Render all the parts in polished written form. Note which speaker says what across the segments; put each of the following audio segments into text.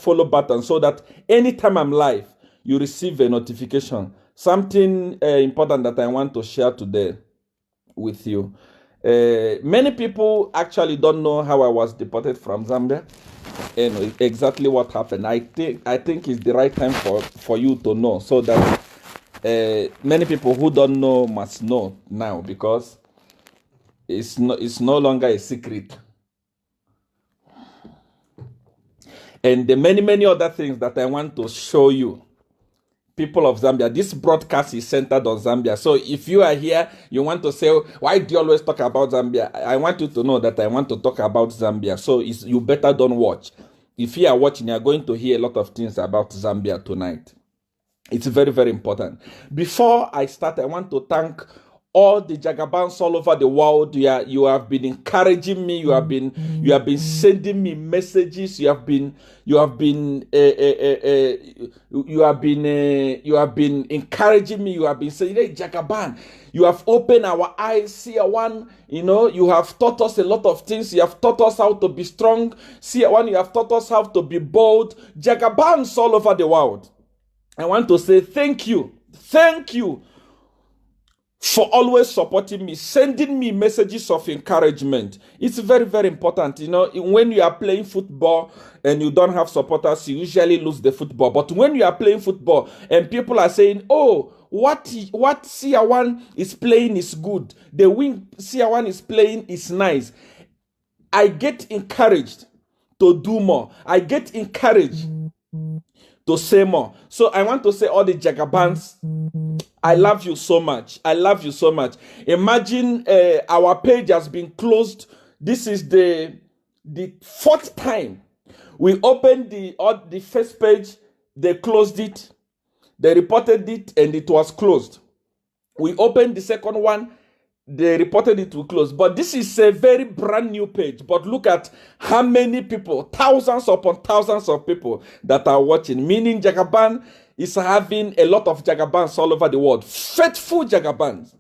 Speaker 1: follow button so that anytime I'm live, you receive a notification. Something important that I want to share today with you. Many people actually don't know how I was deported from Zambia and exactly what happened. I think it's the right time for you to know, so that many people who don't know must know now, because it's no longer a secret. And the many other things that I want to show you, people of Zambia. This broadcast is centered on Zambia. So if you are here, you want to say, why do you always talk about Zambia? I want you to know that I want to talk about Zambia. So you better don't watch. If you are watching, you are going to hear a lot of things about Zambia tonight. It's very, very important. Before I start, I want to thank all the Jagabans all over the world. You have been encouraging me. You have been sending me messages. You have been encouraging me. You have been saying, hey, Jagaban, you have opened our eyes. Seer one, you have taught us a lot of things. You have taught us how to be strong. Seer one, you have taught us how to be bold. Jagabans all over the world. I want to say thank you. Thank you for always supporting me, sending me messages of encouragement. It's very, very important. When you are playing football and you don't have supporters, you usually lose the football. But when you are playing football and people are saying, oh, what Seer one is playing is good, the wing Seer one is playing is nice, I get encouraged to do more. I get encouraged to say more. So I want to say, all the Jagabans, I love you so much. I love you so much. Imagine our page has been closed. This is the fourth time we opened the first page. They closed it. They reported it and it was closed. We opened the second one. They reported it to close. But this is a very brand new page. But look at how many people, thousands upon thousands of people that are watching. Meaning Jagaban is having a lot of Jagabans all over the world. Faithful Jagabans.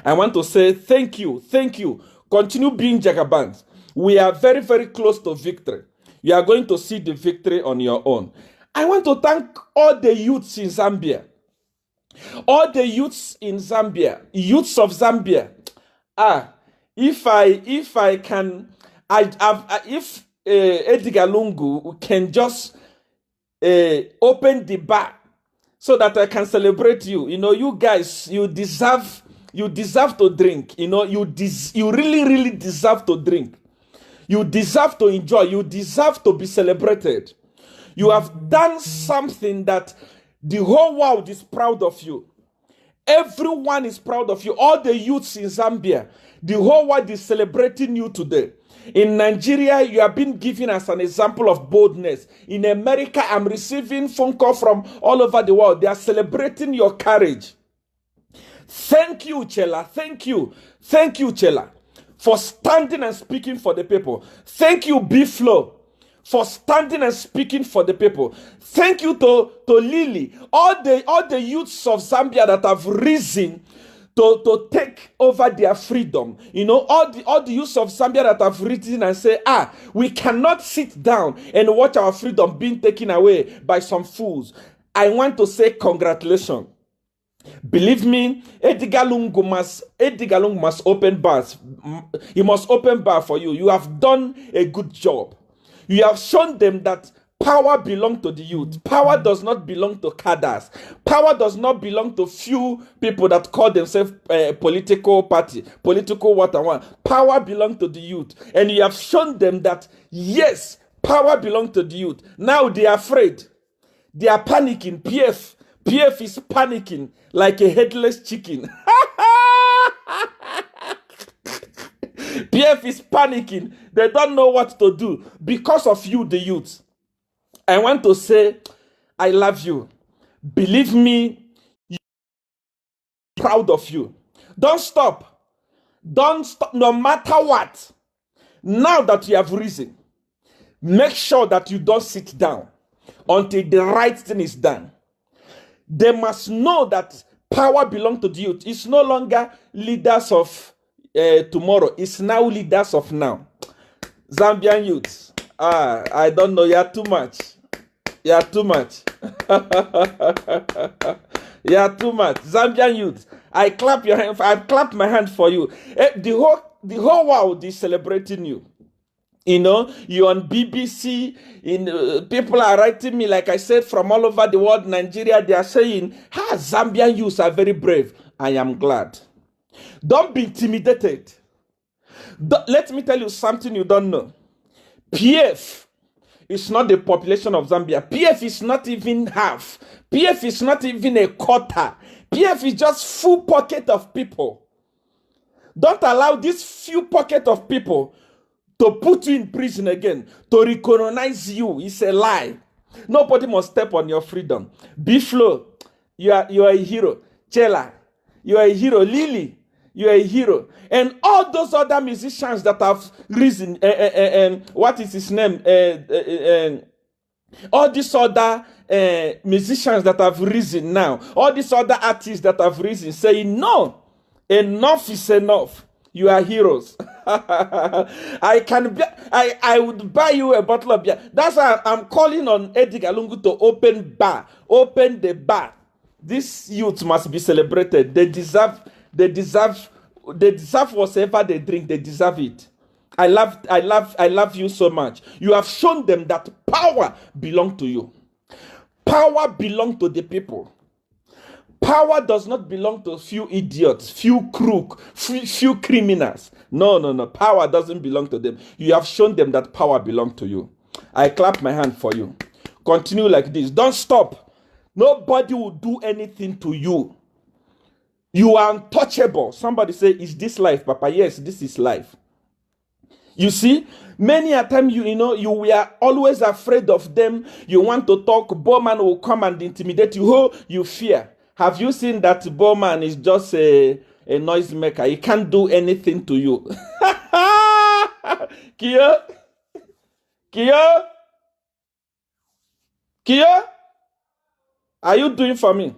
Speaker 1: I want to say thank you. Thank you. Continue being Jagabans. We are very, very close to victory. You are going to see the victory on your own. I want to thank all the youths in Zambia. All the youths in Zambia, youths of Zambia. If Edgar Lungu can just open the bar so that I can celebrate you. You guys, you deserve to drink. You really deserve to drink. You deserve to enjoy. You deserve to be celebrated. You have done something that the whole world is proud of you. Everyone is proud of you. All the youths in Zambia, the whole world is celebrating you today. In Nigeria, you have been given as an example of boldness. In America, I'm receiving phone calls from all over the world. They are celebrating your courage. Thank you, Chellah. Thank you. Thank you, Chellah, for standing and speaking for the people. Thank you, BFlow, for standing and speaking for the people. Thank you to Lily, all the youths of Zambia that have risen to take over their freedom. All the youths of Zambia that have risen and say, we cannot sit down and watch our freedom being taken away by some fools. I want to say congratulations. Believe me, Edgar Lungu must open bars. He must open bar for you. You have done a good job. You have shown them that power belongs to the youth. Power does not belong to cadres. Power does not belong to few people that call themselves a political party, political what. Power belongs to the youth. And you have shown them that, yes, power belongs to the youth. Now they are afraid. They are panicking. PF is panicking like a headless chicken. PF is panicking. They don't know what to do because of you, the youth. I want to say, I love you. Believe me, I'm proud of you. Don't stop. Don't stop, no matter what. Now that you have risen, make sure that you don't sit down until the right thing is done. They must know that power belongs to the youth. It's no longer leaders of tomorrow. It's now leaders of now. Zambian youths, I don't know. You are too much. You are too much. You are too much. Zambian youth, I clap your hand. I clap my hand for you. The whole world is celebrating you. You know, you're on BBC. People are writing me, like I said, from all over the world, Nigeria. They are saying, Zambian youths are very brave. I am glad. Don't be intimidated. Let me tell you something you don't know. PF is not the population of Zambia. PF is not even half. PF is not even a quarter. PF is just full pocket of people. Don't allow this few pocket of people to put you in prison again, to recognize you. It's a lie. Nobody must step on your freedom. BFlow, you are a hero. Chellah, you are a hero. Lily, you are a hero. And all those other musicians that have risen, what is his name? All these other musicians that have risen now, all these other artists that have risen, saying, no, enough is enough. You are heroes. I would buy you a bottle of beer. That's why I'm calling on Edgar Lungu to open the bar. These youths must be celebrated. They deserve whatever they drink. They deserve it. I love you so much. You have shown them that power belongs to you. Power belongs to the people. Power does not belong to few idiots, few crooks, few criminals. No. Power doesn't belong to them. You have shown them that power belongs to you. I clap my hand for you. Continue like this. Don't stop. Nobody will do anything to you. You are untouchable. Somebody say, is this life, Papa? Yes, this is life. You see, many a time you were always afraid of them. You want to talk, Bowman will come and intimidate you. Oh, you fear. Have you seen that Bowman is just a noisemaker? He can't do anything to you. Kia? Are you doing for me?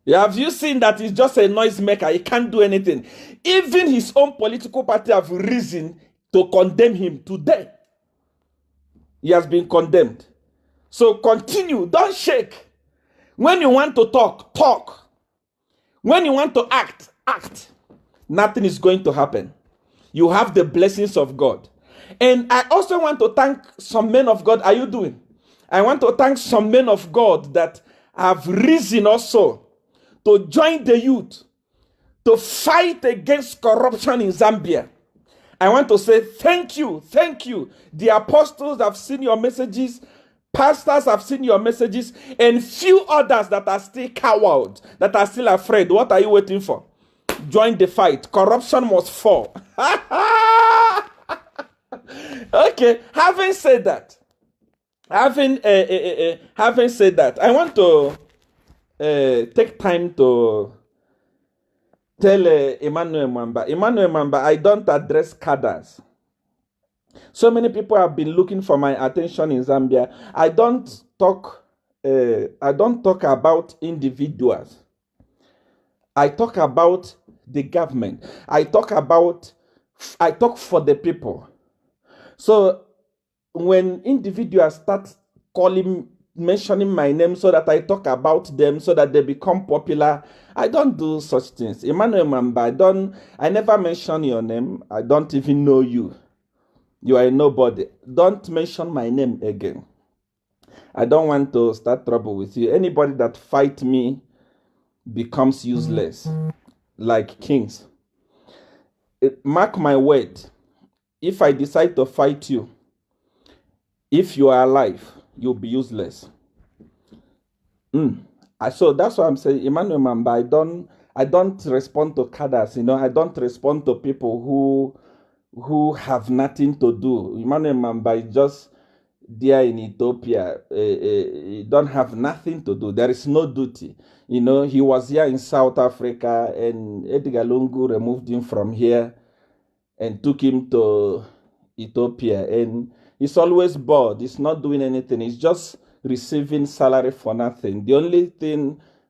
Speaker 1: Have you seen that he's just a noisemaker? He can't do anything. Even his own political party have risen to condemn him today. He has been condemned. So continue. Don't shake. When you want to talk, talk. When you want to act, act. Nothing is going to happen. You have the blessings of God. And I also want to thank some men of God. Are you doing? I want to thank some men of God that have risen also to join the youth to fight against corruption in Zambia. I want to say thank you. Thank you. The apostles have seen your messages. Pastors have seen your messages, and few others that are still cowards, that are still afraid. What are you waiting for? Join the fight. Corruption must fall. Okay, having said that, having said that, I want to take time to tell Emmanuel Mamba, I don't address cadres. So many people have been looking for my attention in Zambia. I don't talk about individuals. I talk about the government. I talk for the people. So when individuals start mentioning my name so that I talk about them so that they become popular, I don't do such things. Emmanuel Mamba, I never mention your name. I don't even know you. You are nobody. Don't mention my name again. I don't want to start trouble with you. Anybody that fight me becomes useless, like kings. Mark my word. If I decide to fight you, if you are alive, you'll be useless. So that's why I'm saying, Emmanuel Mamba, I don't respond to cadres. I don't respond to people who have nothing to do. Emmanuel Mamba is just there in Ethiopia. He don't have nothing to do. There is no duty. He was here in South Africa, and Edgar Lungu removed him from here and took him to Ethiopia. And he's always bored. He's not doing anything. He's just receiving salary for nothing. The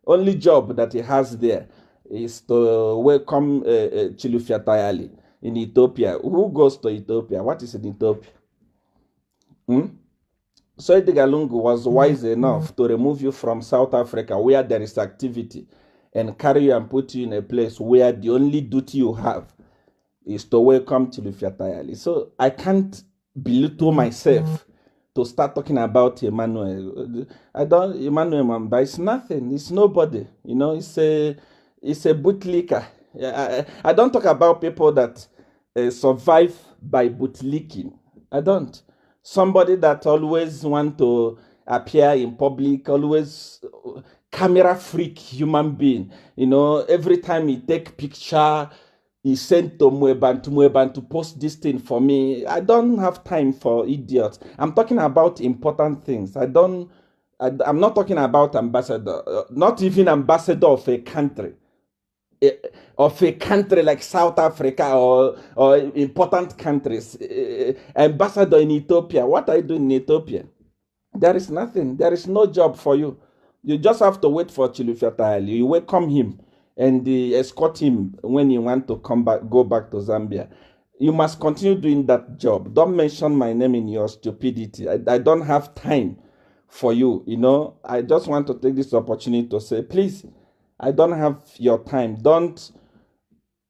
Speaker 1: only job that he has there is to welcome Chilufiatayali. in Ethiopia. Who goes to Ethiopia? What is in Ethiopia? So Edgar Lungu was wise enough to remove you from South Africa where there is activity and carry you and put you in a place where the only duty you have is to welcome Chilufiatayali. So I can't belittle myself to start talking about Emmanuel. Emmanuel Mamba, it's nothing, it's nobody. You know, it's a bootlicker. I don't talk about people that survive by bootlicking. I don't. Somebody that always want to appear in public, always camera freak human being. You know, every time he take picture, he sent to Mweban to post this thing for me. I don't have time for idiots. I'm talking about important things. I'm not talking about ambassador, not even ambassador of a country. Of a country like South Africa or important countries, ambassador in Ethiopia. What are you doing in Ethiopia? There is nothing. There is no job for you. You just have to wait for Chilufiatayali. You welcome him and escort him when you want to go back to Zambia. You must continue doing that job. Don't mention my name in your stupidity. I don't have time for you. You know, I just want to take this opportunity to say, please, I don't have your time. Don't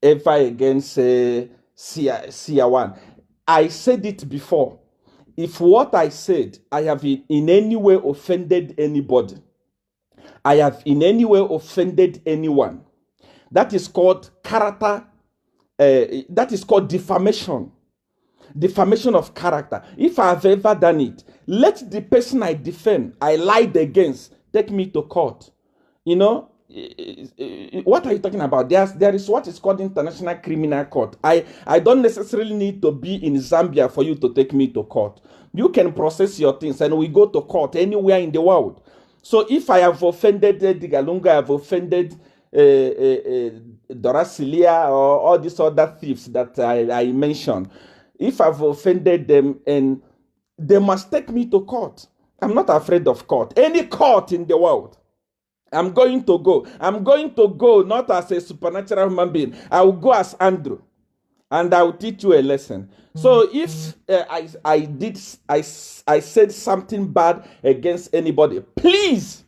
Speaker 1: ever again say Seer one. I said it before. If what I said, I have in any way offended anybody, I have in any way offended anyone, that is called character, that is called defamation. Defamation of character. If I have ever done it, let the person I defame, I lied against, take me to court. You know, what are you talking about? There is what is called International Criminal Court. I don't necessarily need to be in Zambia for you to take me to court. You can process your things and we go to court anywhere in the world. So if I have offended Digalunga, I have offended Dorasilia or all these other thieves that I mentioned, if I've offended them, and they must take me to court. I'm not afraid of court. Any court in the world, I'm going to go. I'm going to go not as a supernatural human being. I will go as Andrew, and I will teach you a lesson. So if I said something bad against anybody, please,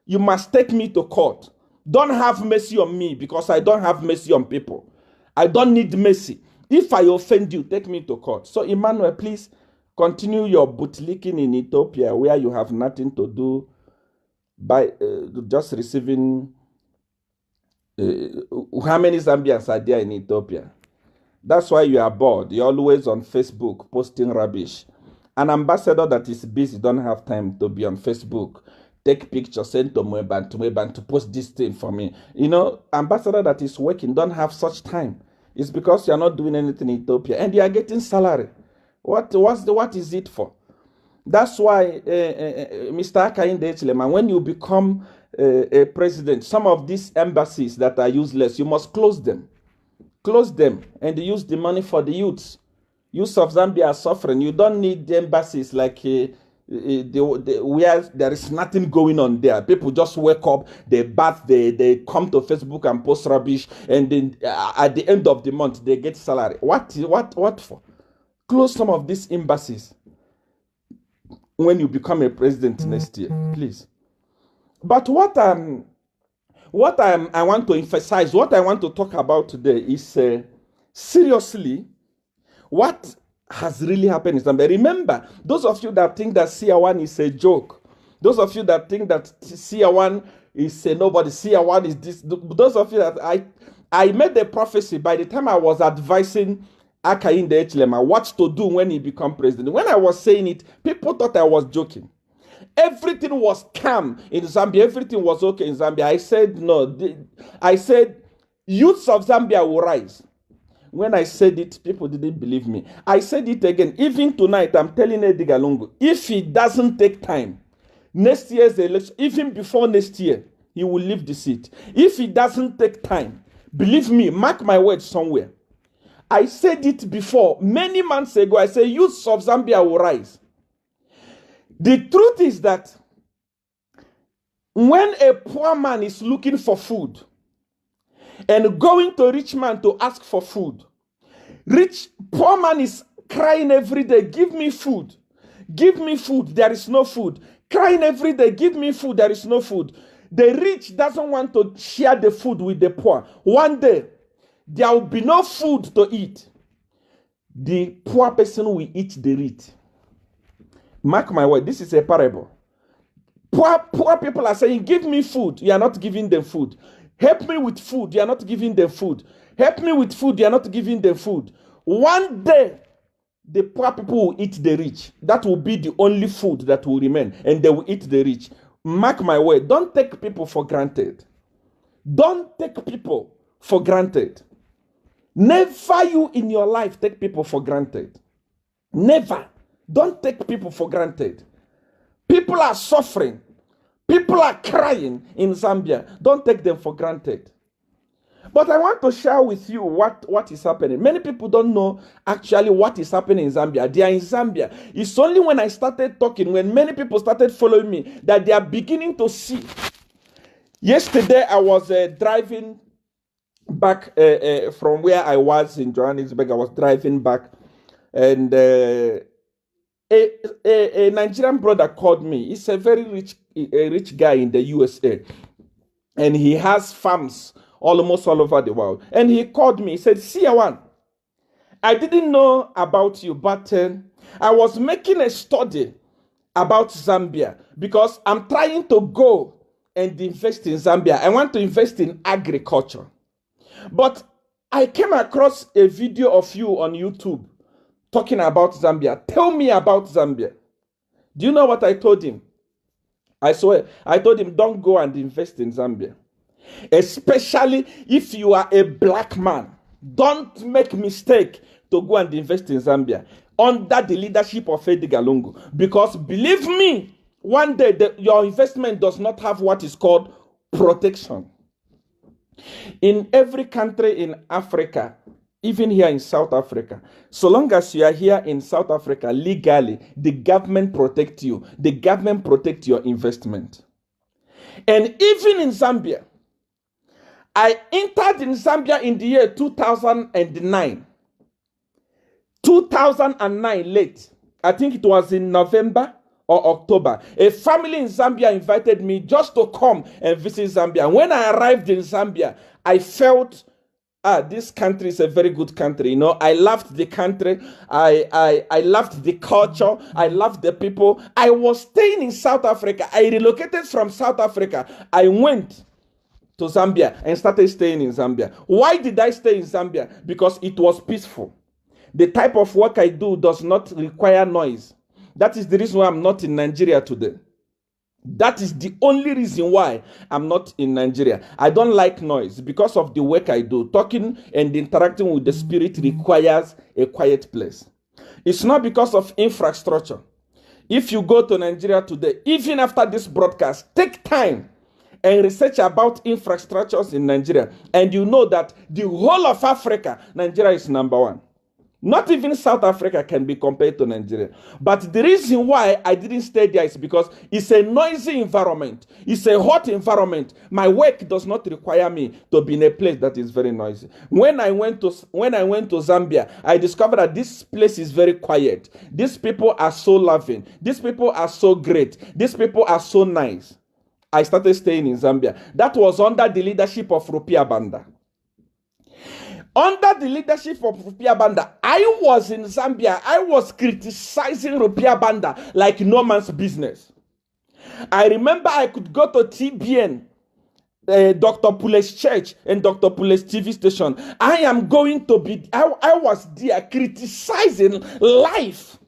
Speaker 1: you must take me to court. Don't have mercy on me because I don't have mercy on people. I don't need mercy. If I offend you, take me to court. So Emmanuel, please continue your bootlicking in Ethiopia where you have nothing to do by just receiving how many Zambians are there in Ethiopia? That's why you are bored. You're always on Facebook posting rubbish. An ambassador that is busy don't have time to be on Facebook. Take pictures, send to Mweban to post this thing for me. You know, ambassador that is working don't have such time. It's because you're not doing anything in Ethiopia and you are getting salary. What is it for? That's why, Mr. Hakainde Hichilema, when you become a president, some of these embassies that are useless, you must close them. Close them and use the money for the youths. Youths of Zambia are suffering. You don't need the embassies like where there is nothing going on there. People just wake up, they bath, they come to Facebook and post rubbish, and then at the end of the month they get salary. What for? Close some of these embassies when you become a president next year, please. But what I want to emphasize, what I want to talk about today is seriously what has really happened in Zambia. Remember, those of you that think that Seer 1 is a joke, those of you that think that Seer 1 is a nobody, Seer 1 is this, those of you that I made a prophecy by the time I was advising Hakainde Hichilema what to do when he become president. When I was saying it, people thought I was joking. Everything was calm in Zambia. Everything was okay in Zambia. I said, no. I said, youths of Zambia will rise. When I said it, people didn't believe me. I said it again. Even tonight, I'm telling Edgar Lungu, if he doesn't take time, next year's election, even before next year, he will leave the seat. If he doesn't take time, believe me, mark my words somewhere. I said it before, many months ago. I said, youths of Zambia will rise. The truth is that when a poor man is looking for food and going to a rich man to ask for food, Poor man is crying every day, give me food. Give me food, there is no food. Crying every day, give me food, there is no food. The rich doesn't want to share the food with the poor. One day, there will be no food to eat. The poor person will eat the rich. Mark my word, this is a parable. Poor people are saying, give me food. You are not giving them food. Help me with food. You are not giving them food. Help me with food. You are not giving them food. One day, the poor people will eat the rich. That will be the only food that will remain. And they will eat the rich. Mark my word. Don't take people for granted. Don't take people for granted. Never you in your life take people for granted. Never. Don't take people for granted. People are suffering. People are crying in Zambia. Don't take them for granted. But I want to share with you what is happening. Many people don't know actually what is happening in Zambia. They are in Zambia. It's only when I started talking, when many people started following me, that they are beginning to see. Yesterday, I was driving back from where I was in Johannesburg. I was driving back, and a Nigerian brother called me. He's a very rich guy in the USA, and he has farms almost all over the world. And he called me. He said, Seer, I didn't know about you, but I was making a study about Zambia because I'm trying to go and invest in Zambia. I want to invest in agriculture. But I came across a video of you on YouTube talking about Zambia. Tell me about Zambia. Do you know what I told him? I swear, I told him, don't go and invest in Zambia. Especially if you are a black man. Don't make mistake to go and invest in Zambia under the leadership of Edgar Lungu. Because believe me, one day your investment does not have what is called protection. In every country in Africa, even here in South Africa, so long as you are here in South Africa legally, the government protects you. The government protects your investment. And even in Zambia, I entered in Zambia in the year 2009. 2009 late. I think it was in November or October. A family in Zambia invited me just to come and visit Zambia. When I arrived in Zambia, I felt, this country is a very good country. You know, I loved the country. I loved the culture. I loved the people. I was staying in South Africa. I relocated from South Africa. I went to Zambia and started staying in Zambia. Why did I stay in Zambia? Because it was peaceful. The type of work I do does not require noise. That is the reason why I'm not in Nigeria today. That is the only reason why I'm not in Nigeria. I don't like noise because of the work I do. Talking and interacting with the spirit requires a quiet place. It's not because of infrastructure. If you go to Nigeria today, even after this broadcast, take time and research about infrastructures in Nigeria, and you know that the whole of Africa, Nigeria is number one. Not even South Africa can be compared to Nigeria. But the reason why I didn't stay there is because it's a noisy environment. It's a hot environment. My work does not require me to be in a place that is very noisy. When I went to Zambia, I discovered that this place is very quiet. These people are so loving. These people are so great. These people are so nice. I started staying in Zambia. That was under the leadership of Rupia Banda. Under the leadership of Rupia Banda, I was in Zambia. I was criticizing Rupia Banda like no man's business. I remember I could go to TBN, Dr. Pule's church and Dr. Pule's TV station. I was there criticizing life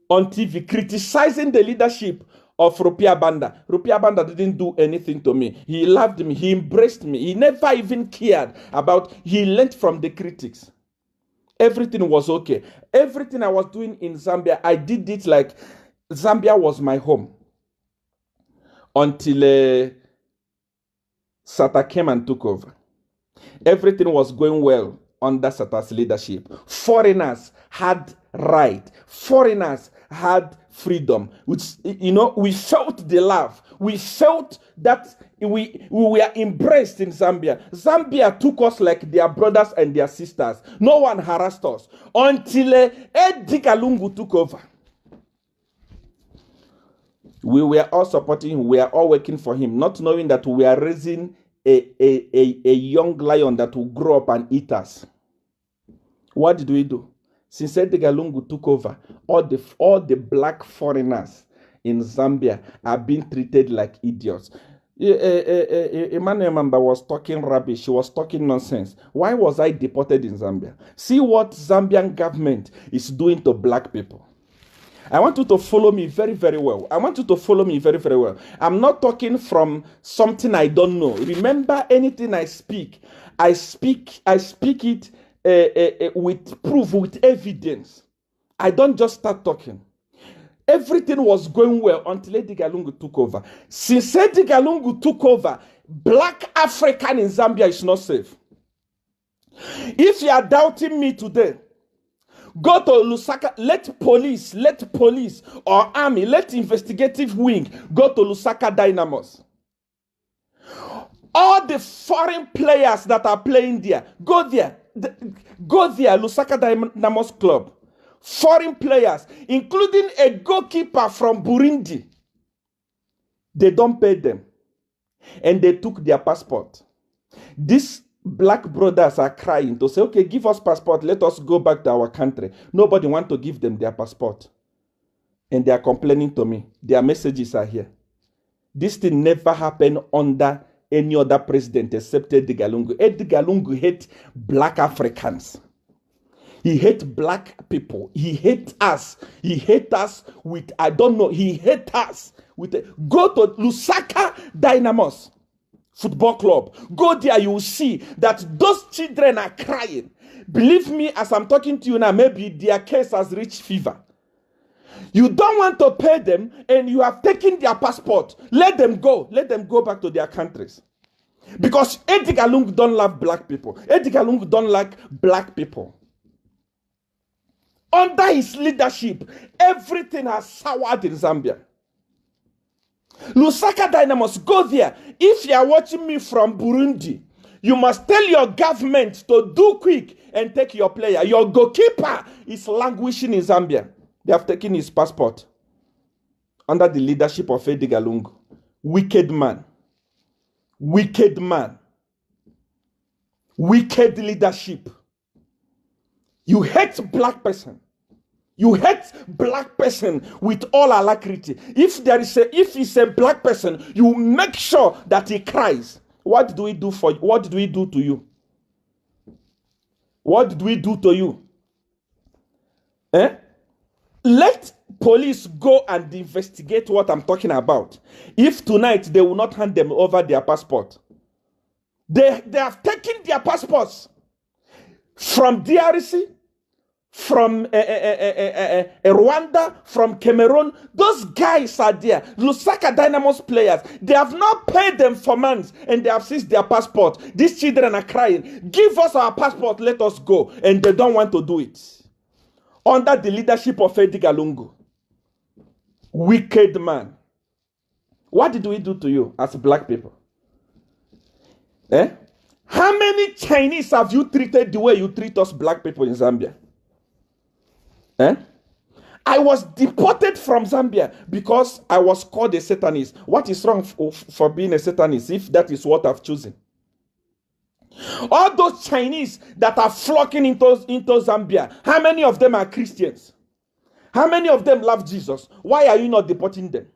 Speaker 1: on TV, criticizing the leadership of Rupia Banda. Rupia Banda didn't do anything to me. He loved me. He embraced me. He never even cared about, he learned from the critics. Everything was okay. Everything I was doing in Zambia, I did it like Zambia was my home. Until Sata came and took over. Everything was going well under Sata's leadership. Foreigners had right. Foreigners had freedom. We felt the love. We felt that we were embraced in Zambia. Zambia took us like their brothers and their sisters. No one harassed us until Edgar Lungu took over. We were all supporting him. We are all working for him, not knowing that we are raising a young lion that will grow up and eat us. What did we do? Since Edgar Lungu took over, all the black foreigners in Zambia are being treated like idiots. Emmanuel Mamba was talking rubbish. She was talking nonsense. Why was I deported in Zambia? See what Zambian government is doing to black people. I want you to follow me very, very well. I want you to follow me very, very well. I'm not talking from something I don't know. Remember, anything I speak it with proof, with evidence. I don't just start talking. Everything was going well until Edgar Lungu took over. Since Edgar Lungu took over, black African in Zambia is not safe. If you are doubting me today, go to Lusaka, let police or army, let investigative wing go to Lusaka Dynamos. All the foreign players that are playing there, go there, Lusaka Dynamos club. Foreign players, including a goalkeeper from Burundi, they don't pay them. And they took their passport. These black brothers are crying to say, okay, give us passport, let us go back to our country. Nobody wants to give them their passport. And they are complaining to me. Their messages are here. This thing never happened under any other president except Edgar Lungu. Edgar Lungu hates black Africans. He hates black people. He hates us. He hates us with, I don't know, he hates us with, go to Lusaka Dynamos Football Club. Go there, you will see that those children are crying. Believe me, as I'm talking to you now, maybe their case has reached fever. You don't want to pay them and you have taken their passport. Let them go. Let them go back to their countries. Because Edgar Lungu don't love black people. Edgar Lungu don't like black people. Under his leadership, everything has soured in Zambia. Lusaka Dynamos, go there. If you are watching me from Burundi, you must tell your government to do quick and take your player. Your goalkeeper is languishing in Zambia. They have taken his passport under the leadership of Edgar Lungu. Wicked man. Wicked man. Wicked leadership. You hate black person. You hate black person with all alacrity. If it's a black person, you make sure that he cries. What do we do for you? What did we do to you? What did we do to you? Let police go and investigate what I'm talking about. If tonight they will not hand them over their passport. They have taken their passports from DRC, from Rwanda, from Cameroon. Those guys are there. Lusaka Dynamos players. They have not paid them for months and they have seized their passport. These children are crying. Give us our passport, let us go. And they don't want to do it. Under the leadership of Edgar Lungu. Wicked man. What did we do to you as black people? How many Chinese have you treated the way you treat us black people in Zambia? I was deported from Zambia because I was called a Satanist. What is wrong for being a Satanist if that is what I've chosen? All those Chinese that are flocking into Zambia, how many of them are Christians? How many of them love Jesus? Why are you not deporting them?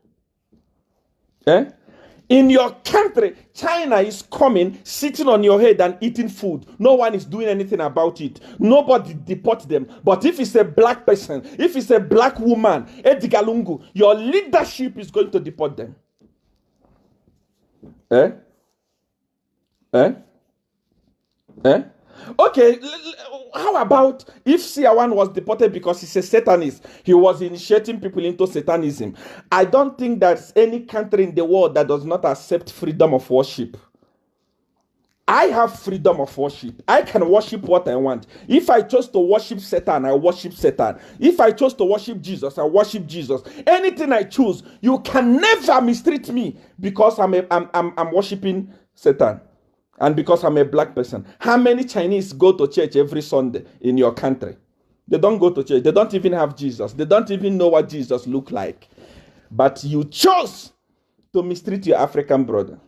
Speaker 1: In your country, China is coming, sitting on your head and eating food. No one is doing anything about it. Nobody deport them. But if it's a black person, if it's a black woman, Edgar Lungu, your leadership is going to deport them. Okay, how about if Siawan was deported because he's a Satanist? He was initiating people into Satanism. I don't think there's any country in the world that does not accept freedom of worship. I have freedom of worship. I can worship what I want. If I chose to worship Satan, I worship Satan. If I chose to worship Jesus, I worship Jesus. Anything I choose, you can never mistreat me because I'm worshiping Satan and because I'm a black person. How many Chinese go to church every Sunday in your country? They don't go to church. They don't even have Jesus. They don't even know what Jesus looked like. But you chose to mistreat your African brother.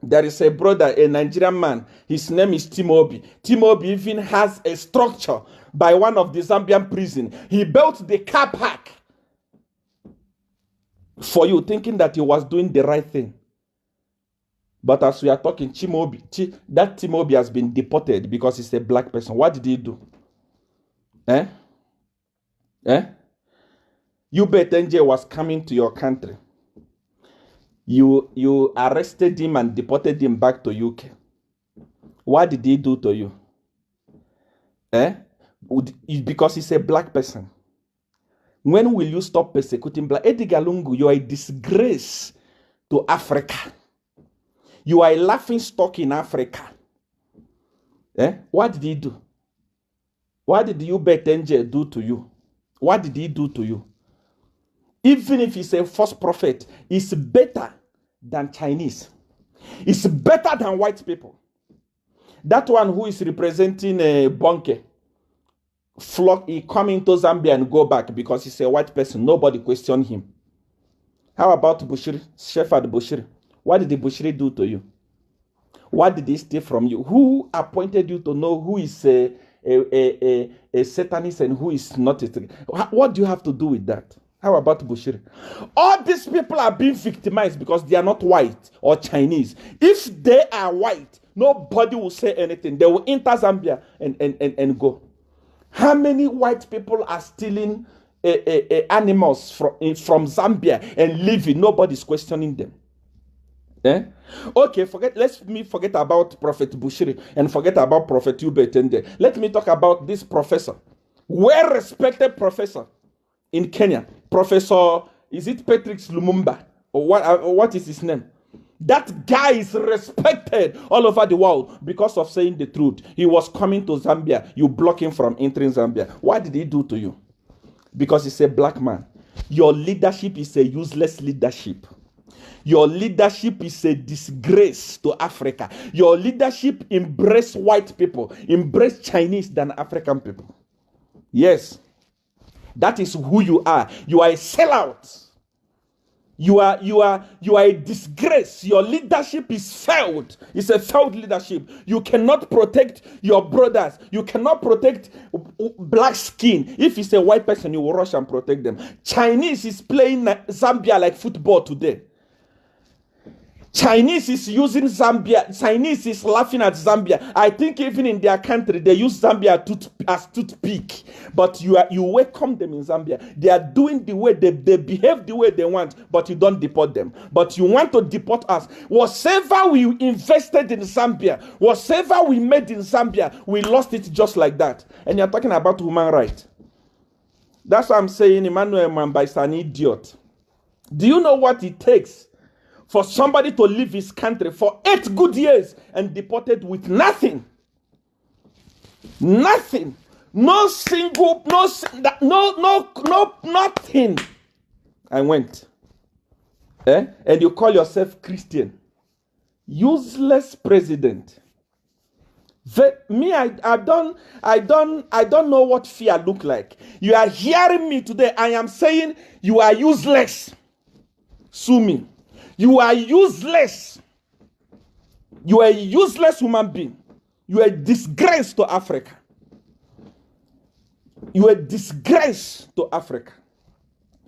Speaker 1: There is a brother, a Nigerian man. His name is Timobi. Timobi even has a structure by one of the Zambian prison. He built the car park for you, thinking that he was doing the right thing. But as we are talking, that Timobi has been deported because he's a black person. What did he do? Ubetenje was coming to your country. You arrested him and deported him back to UK. What did he do to you? Because he's a black person. When will you stop persecuting black? Edgar Lungu, you are a disgrace to Africa. You are a laughing stock in Africa. What did he do? What did Ubetenje do to you? What did he do to you? Even if he's a false prophet, it's better than Chinese. It's better than white people. That one who is representing Bonke, he come into Zambia and go back because he's a white person. Nobody question him. How about Bushiri, Shepherd Bushiri? What did the Bushiri do to you? What did he steal from you? Who appointed you to know who is a Satanist and who is not? What do you have to do with that? How about Bushiri? All these people are being victimized because they are not white or Chinese. If they are white, nobody will say anything. They will enter Zambia and go. How many white people are stealing animals from Zambia and leaving? Nobody's questioning them. Okay, let me forget about Prophet Bushiri and forget about Prophet Ubetende. Let me talk about this professor, well-respected professor in Kenya. Professor, is it Patrick Lumumba? Or what is his name? That guy is respected all over the world because of saying the truth. He was coming to Zambia. You block him from entering Zambia. What did he do to you? Because he's a black man. Your leadership is a useless leadership. Your leadership is a disgrace to Africa. Your leadership embrace white people, embrace Chinese than African people. Yes. That is who you are. You are a sellout. You are a disgrace. Your leadership is failed. It's a failed leadership. You cannot protect your brothers. You cannot protect black skin. If it's a white person, you will rush and protect them. Chinese is playing Zambia like football today. Chinese is using Zambia. Chinese is laughing at Zambia. I think even in their country, they use Zambia as toothpick. But you welcome them in Zambia. They are doing the way, they behave the way they want, but you don't deport them. But you want to deport us. Whatever we invested in Zambia, whatever we made in Zambia, we lost it just like that. And you're talking about human rights. That's why I'm saying Emmanuel Mamba is an idiot. Do you know what it takes for somebody to leave his country for 8 good years and deported with nothing? Nothing. No single, nothing. I went. And you call yourself Christian. Useless president. I don't know what fear look like. You are hearing me today. I am saying you are useless. Sue me. You are useless. You are a useless human being. You are a disgrace to Africa. You are a disgrace to Africa.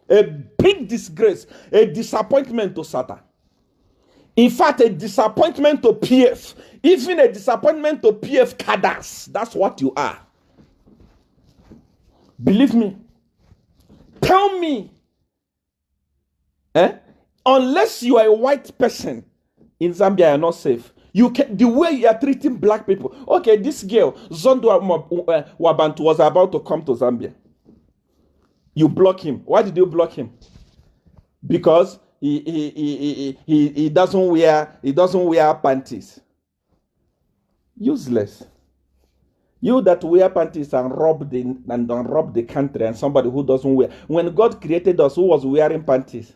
Speaker 1: A big disgrace. A disappointment to Satan. In fact, a disappointment to PF. Even a disappointment to PF cadres. That's what you are. Believe me. Tell me. Unless you are a white person in Zambia, you're not safe. The way you are treating black people. Okay, this girl, Zondo Wabantu, was about to come to Zambia. You block him. Why did you block him? Because he doesn't wear panties. Useless. You that wear panties and rob the country, and somebody who doesn't wear. When God created us, who was wearing panties?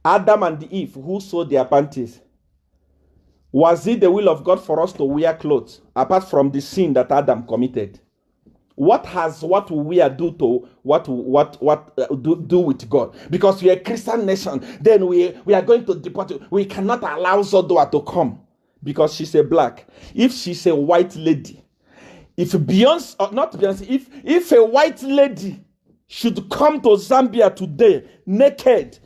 Speaker 1: Adam and Eve, who sewed their panties. Was it the will of God for us to wear clothes, apart from the sin that Adam committed? What we are do to do with God? Because we are a Christian nation, then we are going to deport you. We cannot allow Zodoa to come because she's a black. If she's a white lady, if Beyonce, or not Beyonce, if a white lady should come to Zambia today naked,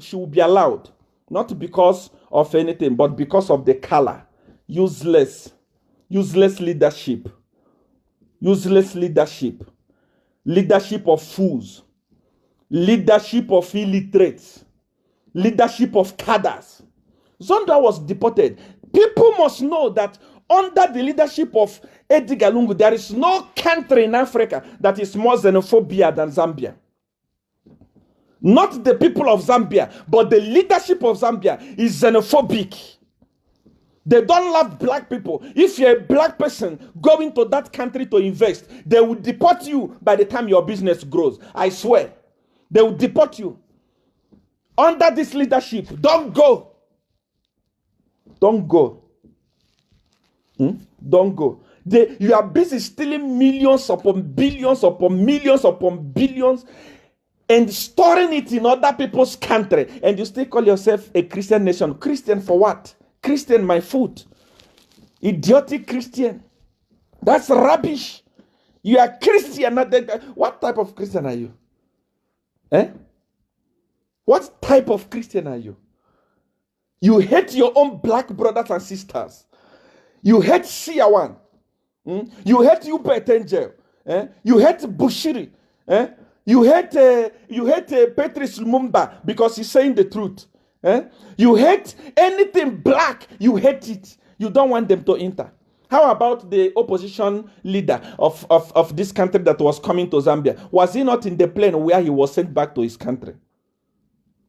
Speaker 1: she will be allowed. Not because of anything, but because of the color. Useless leadership. Useless leadership. Leadership of fools. Leadership of illiterates. Leadership of cadres. Zonda was deported. People must know that under the leadership of Edgar Lungu, there is no country in Africa that is more xenophobia than Zambia. Not the people of Zambia, but the leadership of Zambia is xenophobic. They don't love black people. If you're a black person going to that country to invest, they will deport you by the time your business grows. I swear. They will deport you. Under this leadership, don't go. Don't go. Don't go. You are busy stealing millions upon billions upon millions upon billions and storing it in other people's country, and you still call yourself a Christian nation. Christian for what? Christian my foot. Idiotic Christian. That's rubbish. You are Christian. What type of Christian are you? What type of Christian are you? You hate your own black brothers and sisters. You hate Seer. You hate Upet Angel. You hate Bushiri. You hate Patrice Lumumba because he's saying the truth. You hate anything black. You hate it. You don't want them to enter. How about the opposition leader of this country that was coming to Zambia? Was he not in the plane where he was sent back to his country?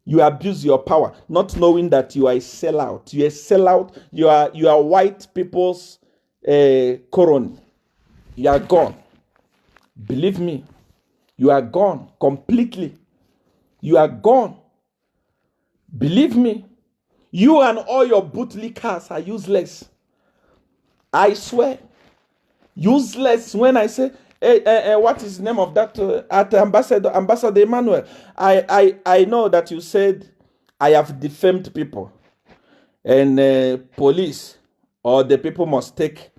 Speaker 1: You abuse your power, not knowing that you are a sellout. You are a sellout. You are white people's colony. You are gone. Believe me. You are gone completely. You are gone. Believe me. You and all your bootlickers are useless. I swear. Useless. When I say, what is the name of that at Ambassador Emmanuel? I know that you said I have defamed people, and police or the people must take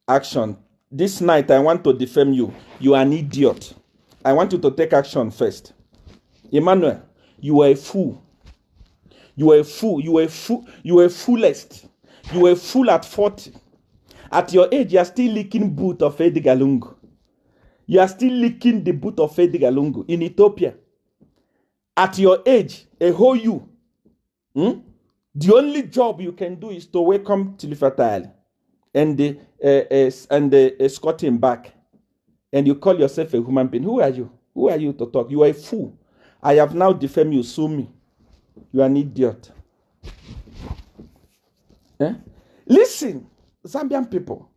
Speaker 1: action. This night I want to defame you. You are an idiot. I want you to take action first. Emmanuel, you are a fool. You are a fool. You are a fool. You are a foolest. You are a fool at 40. At your age, you are still licking boot of Edgar Lungu. You are still licking the boot of Edgar Lungu in Ethiopia. At your age, a whole you. The only job you can do is to welcome Tilifatali and escort him back. And you call yourself a human being. Who are you? Who are you to talk? You are a fool. I have now defamed you. Sue me. You are an idiot. Listen, Zambian people.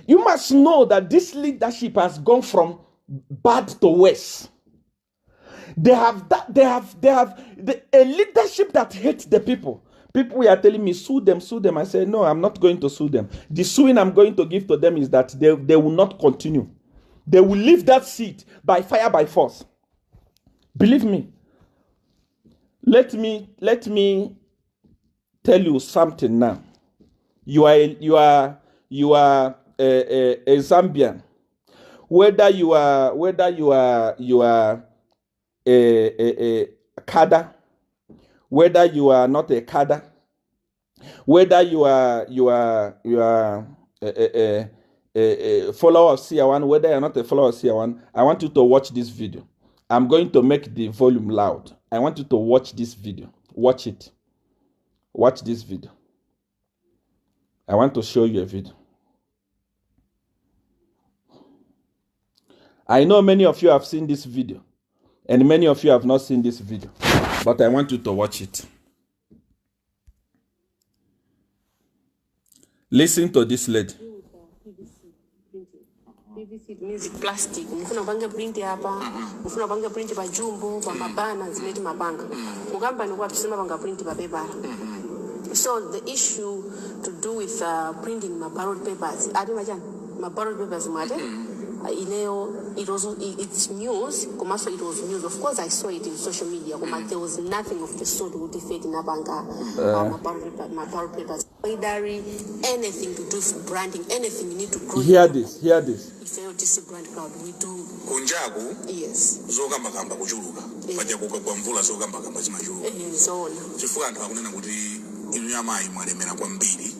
Speaker 1: You must know that this leadership has gone from bad to worse. They have a leadership that hates the people. People were telling me, sue them, sue them. I said, no, I'm not going to sue them. The suing I'm going to give to them is that they will not continue. They will leave that seat by fire, by force. Believe me. Let me tell you something now. You are a Zambian. Whether you are a cadre, whether you are not a cadre, whether you are a follower of Seer1, whether you're not a follower of Seer1, I want you to watch this video. I'm going to make the volume loud. I want you to watch this video. Watch it. Watch this video. I want to show you a video. I know many of you have seen this video, and many of you have not seen this video, but I want you to watch it. Listen to this lady.
Speaker 2: PVC means plastic. Mfuna bange print hapa, mfuna bange print pa jumbo, pa mabana zileti mabanga. Mugamba ni kwa tusema banga print pa paper. So the issue to do with printing my borrowed papers, my borrowed papers matter. It's news. It was news. Of course, I saw it in social media. There was nothing of the sort would defeat in Abanga. My borrowed papers, anything to do with branding, anything you need to grow.
Speaker 1: Hear this.
Speaker 2: If you're a brand crowd, we do.
Speaker 3: Kunjaku.
Speaker 2: Yes.
Speaker 3: Zoga magamba kuchuluka. Paja kwa mvula zoga magamba chimajuluka.
Speaker 2: Zona.
Speaker 3: Chifuka anthu akunena kuti inyama imwalemera kwambiri.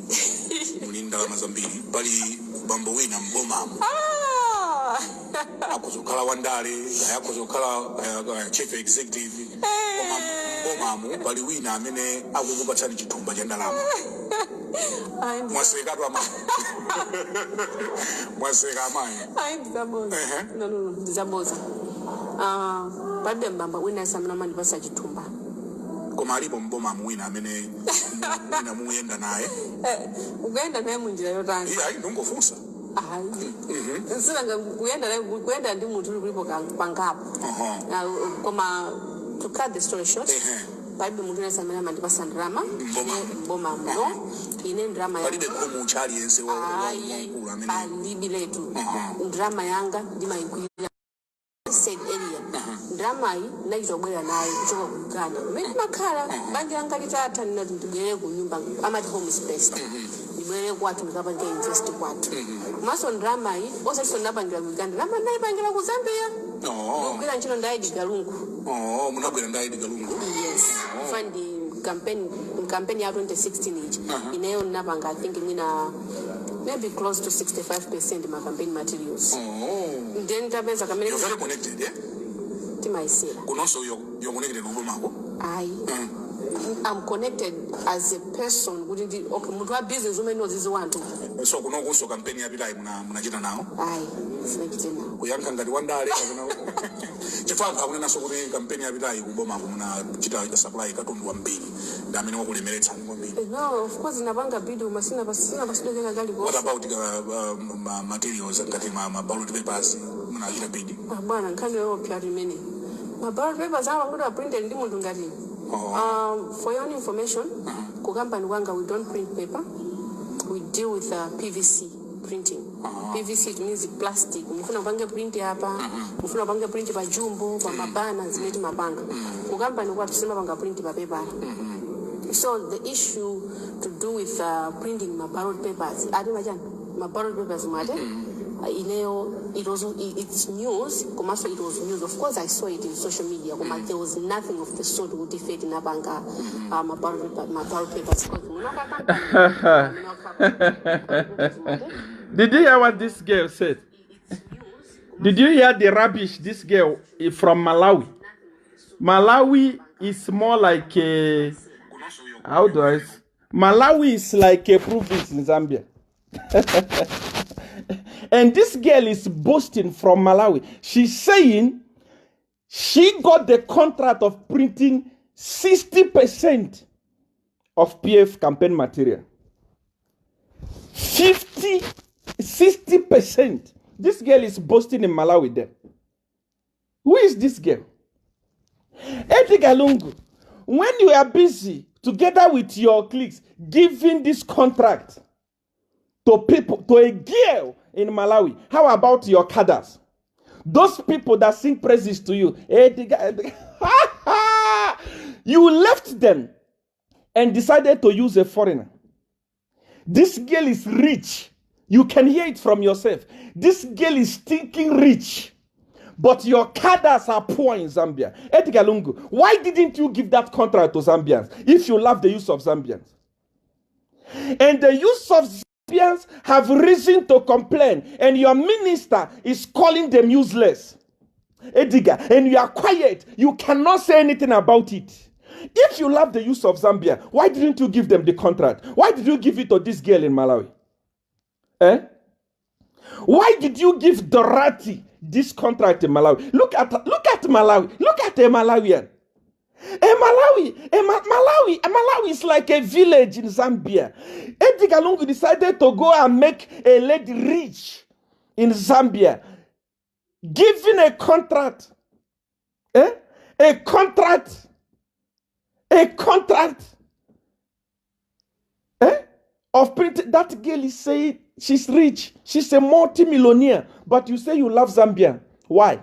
Speaker 3: Mulinda kama zambiri. Bali bambo wina mbomamu. Akuzokhala wandale, akuzokhala chief executive. Mbomamu bali wina amene akukupatsani chitumba cha ndalama. Mwaseka tu amai. Mwaseka amai.
Speaker 2: Ndizaboza. No, ndizaboza. Pade mbamba wina samna mani basa chitumba.
Speaker 3: Koma alipo mbomamu wina amene wina muyenda naye.
Speaker 2: Ukaenda naye munjira yotani.
Speaker 3: Iya, ndongofunsa.
Speaker 2: Kuenda ndi munthu ulipo pangapo. Koma to cut the story short. Paibe munthu nasamena mandi pasandrama. Mboma mno. Ine ndrama yanga.
Speaker 3: Palibe komu chali yense wa mkulu amene.
Speaker 2: Palibi letu. Ndrama yanga ndima inkwira. Said area. Ndrama hii naitobwera naye kuchoka kugana. Mimi makhala bangi yanga litata ninatugere ku nyumba amati home space. Nibwere kwatu ndikapanga invest kwatu. Maso ndrama hii osa so nabangira kuganda. Ndrama nayi bangira ku Zambia. Ngwira nchino ndaidi galungu.
Speaker 3: Munabwera ndaidi galungu.
Speaker 2: Yes. Fund campaign ya 2016 age. Inayo nabanga I think maybe close to 65% my campaign materials. Then tabeza kamene.
Speaker 3: You're very connected, yeah?
Speaker 2: Timaisera.
Speaker 3: Kunoso you're connected with Bowman.
Speaker 2: I'm connected as a person. Okay, mutu wa business women knows this one too.
Speaker 3: So kunoso campaign ya bila munachita nao?
Speaker 2: Sinachita.
Speaker 3: Kuyanka ngati wandale kana. Chifukwa akunena so kuti campaign ya bila kuboma munachita supply katundu wa mbili. Ndamene wakulemeretsa ngombe.
Speaker 2: No, of course nabanga bidu masina basidokera gali go.
Speaker 3: What about materials ngati ma ballot papers munachita bidi?
Speaker 2: Bwana nkani wewe pia rimeni. Ma ballot papers awa ngoda printed ndi muntu ngati. For your information, Kugambani Wanga, we don't print paper. We deal with PVC printing. PVC, it means plastic. Mfuna bange print hapa, mfuna bange print pa jumbo, pa mabana zileti mabanga. Kugambani kwa tusema banga print pa paper. So the issue to do with printing my borrowed papers, my borrowed papers matter. It's news. It was news. Of course, I saw it in social media. There was nothing of the sort would defeat in Abanga. My borrowed papers.
Speaker 1: Did you hear what this girl said? Did you hear the rubbish this girl from Malawi? Malawi is more like a... How do I... Malawi is like a province in Zambia. And this girl is boasting from Malawi. She's saying she got the contract of printing 60% of PF campaign material. 60%. This girl is boasting in Malawi there. Who is this girl? Edgar Lungu, when you are busy together with your cliques giving this contract to people, to a girl in Malawi, how about your cadres? Those people that sing praises to you. You left them and decided to use a foreigner. This girl is rich. You can hear it from yourself. This girl is stinking rich. But your cadres are poor in Zambia. Edgar Lungu, why didn't you give that contract to Zambians if you love the use of Zambians? And the use of Zambians have reason to complain, and your minister is calling them useless. Edgar, and you are quiet. You cannot say anything about it. If you love the use of Zambia, why didn't you give them the contract? Why did you give it to this girl in Malawi? Why did you give Dorati this contract in Malawi? Look at Malawi. Look at a Malawian. Malawi is like a village in Zambia. Edgar Lungu decided to go and make a lady rich in Zambia, giving a contract, a contract, of print. That girl is saying she's rich, she's a multi-millionaire, but you say you love Zambia. Why?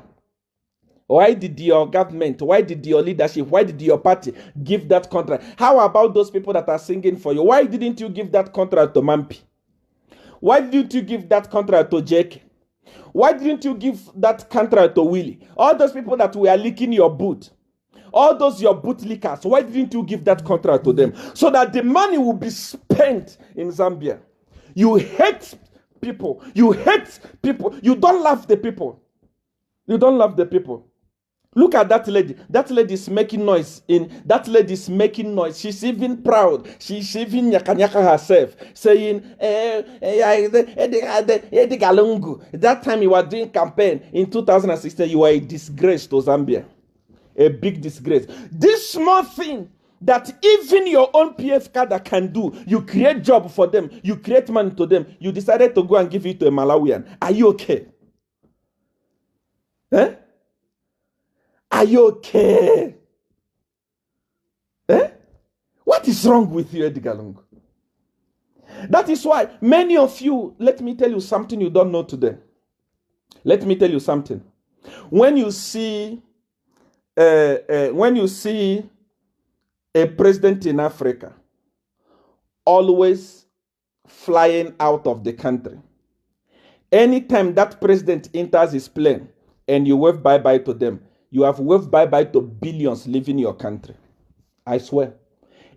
Speaker 1: Why did your government, why did your leadership, why did your party give that contract? How about those people that are singing for you? Why didn't you give that contract to Mampi? Why didn't you give that contract to Jake? Why didn't you give that contract to Willie? All those people that were licking your boot, all those your boot lickers, why didn't you give that contract to them? So that the money will be spent in Zambia. You hate people. You hate people. You don't love the people. You don't love the people. Look at that lady. That lady is making noise. That lady is making noise. She's even proud. She's even nyaka herself, saying, Edgar Lungu. That time you were doing campaign in 2016, you were a disgrace to Zambia. A big disgrace. This small thing that even your own PF cadre can do, you create job for them, you create money to them, you decided to go and give it to a Malawian. Are you okay? Eh? Are you okay? Eh? What is wrong with you, Edgar Lungu? That is why many of you, let me tell you something you don't know today. Let me tell you something. When you see a president in Africa always flying out of the country, anytime that president enters his plane and you wave bye-bye to them, you have waved bye-bye to billions leaving your country. I swear.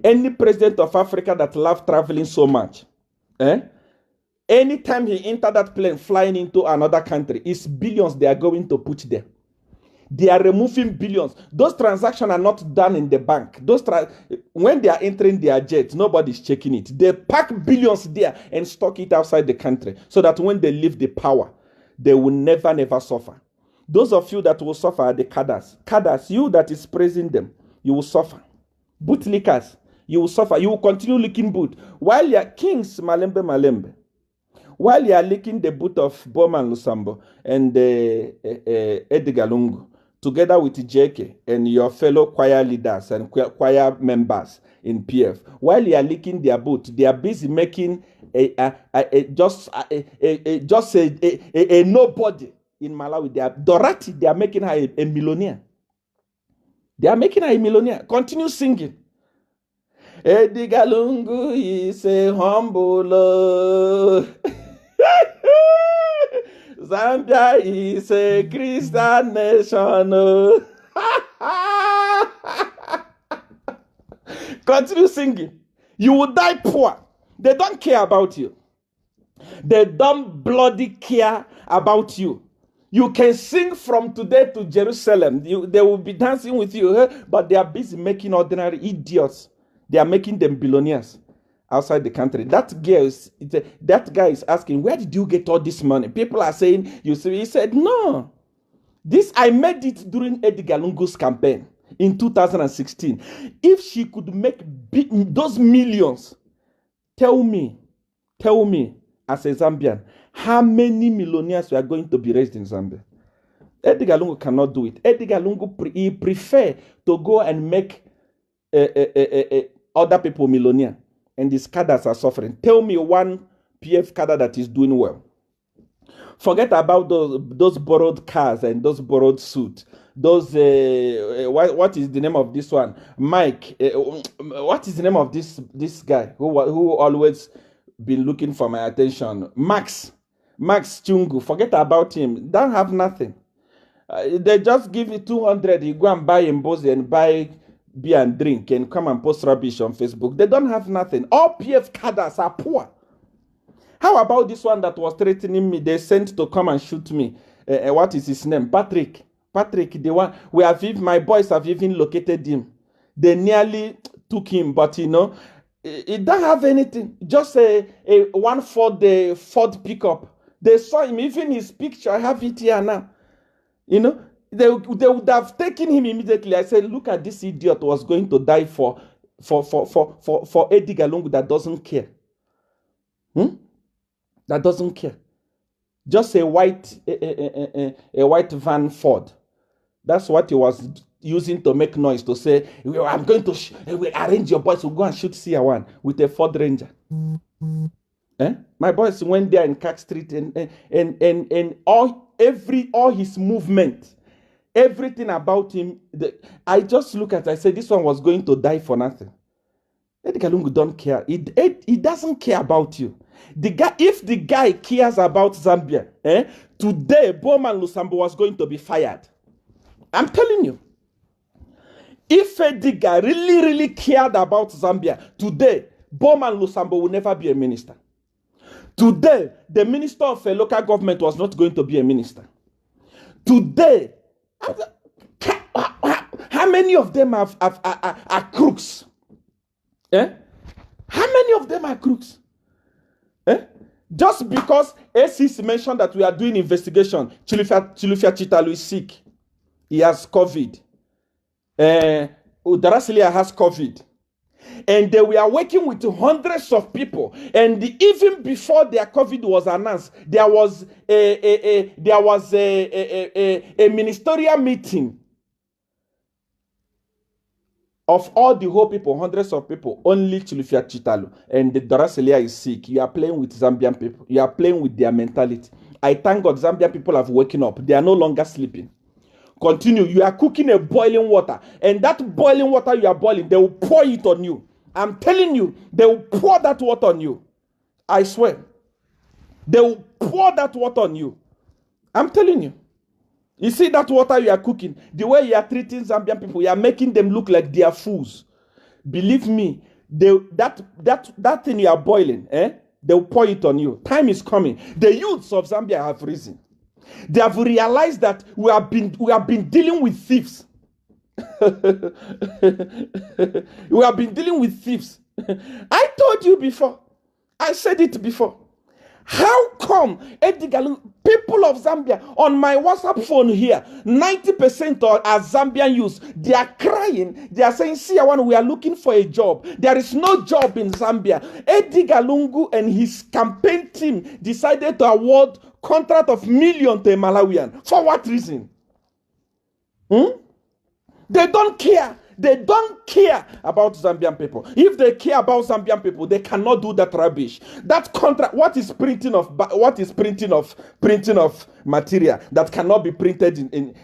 Speaker 1: Any president of Africa that loves traveling so much, anytime he enters that plane flying into another country, it's billions they are going to put there. They are removing billions. Those transactions are not done in the bank. When they are entering their jets, nobody's checking it. They pack billions there and stock it outside the country so that when they leave the power, they will never suffer. Those of you that will suffer are the cadres. Cadres, you that is praising them, you will suffer. Bootlickers, you will suffer. You will continue licking boot. While you are kings, Malembe. While you are licking the boot of Bowman, Lusambo, and Edgar Lungu, together with JK and your fellow choir leaders and choir members in PF, while you are licking their boot, they are busy making just a nobody. In Malawi, Dorati, they are making her a millionaire. They are making her a millionaire. Continue singing. Edgar Lungu is a humble. Zambia is a Christian nation. Continue singing. You will die poor. They don't care about you. They don't bloody care about you. You can sing from today to Jerusalem. They will be dancing with you, but they are busy making ordinary idiots. They are making them billionaires outside the country. That guy is asking, where did you get all this money? People are saying, you see, he said, no. I made it during Edgar Lungu's campaign in 2016. If she could make those millions, tell me, as a Zambian, how many millionaires are going to be raised in Zambia? Edgar Lungu cannot do it. Edgar Lungu he prefer to go and make other people millionaire, and these cadres are suffering. Tell me one PF cadre that is doing well. Forget about those borrowed cars and those borrowed suits. Those what is the name of this one? Mike. What is the name of this guy who always been looking for my attention? Max Chungu. Forget about him. Don't have nothing. They just give you 200. You go and buy Mbozi and buy beer and drink and come and post rubbish on Facebook. They don't have nothing. All PF cadres are poor. How about this one that was threatening me? They sent to come and shoot me. What is his name? Patrick, the one. My boys have even located him. They nearly took him, but he don't have anything. Just a Ford pickup. They saw him, even his picture. I have it here now. They would have taken him immediately. I said, look at this idiot was going to die for Edgar Lungu that doesn't care. That doesn't care. Just a white van Ford. That's what he was using to make noise, to say, I'm going to arrange your boys to go and shoot Seer one with a Ford Ranger. My boys went there in Cack Street and all his movement, everything about him. I just look at it, I said, this one was going to die for nothing. Edgar Lungu don't care. He doesn't care about you. If the guy cares about Zambia, today Bowman Lusambo was going to be fired. I'm telling you. If Edgar really cared about Zambia, today Bowman Lusambo will never be a minister. Today, the minister of a local government was not going to be a minister. Today, how many of them are crooks? How many of them are crooks? Just because ACC mentioned that we are doing investigation, Chellah Chitalu is sick. He has COVID. Darasilia has COVID. And they were working with hundreds of people. And even before their COVID was announced, there was a ministerial meeting of all the whole people, hundreds of people. Only Chellah Chitalu and the Darasilia is sick. You are playing with Zambian people. You are playing with their mentality. I thank God Zambian people have woken up. They are no longer sleeping. Continue. You are cooking a boiling water. And that boiling water you are boiling, they will pour it on you. I'm telling you, they will pour that water on you. I swear. They will pour that water on you. I'm telling you. You see that water you are cooking, the way you are treating Zambian people, you are making them look like they are fools. Believe me, that thing you are boiling, they will pour it on you. Time is coming. The youths of Zambia have risen. They have realized that we have been dealing with thieves. We have been dealing with thieves. I told you before. I said it before. How come people of Zambia on my WhatsApp phone here, 90% are Zambian youths? They are crying. They are saying, Seer one, we are looking for a job. There is no job in Zambia. Edgar Lungu and his campaign team decided to award contract of millions to a Malawian. For what reason? They don't care. They don't care about Zambian people. If they care about Zambian people, they cannot do that rubbish. That contract, what is printing of material that cannot be printed in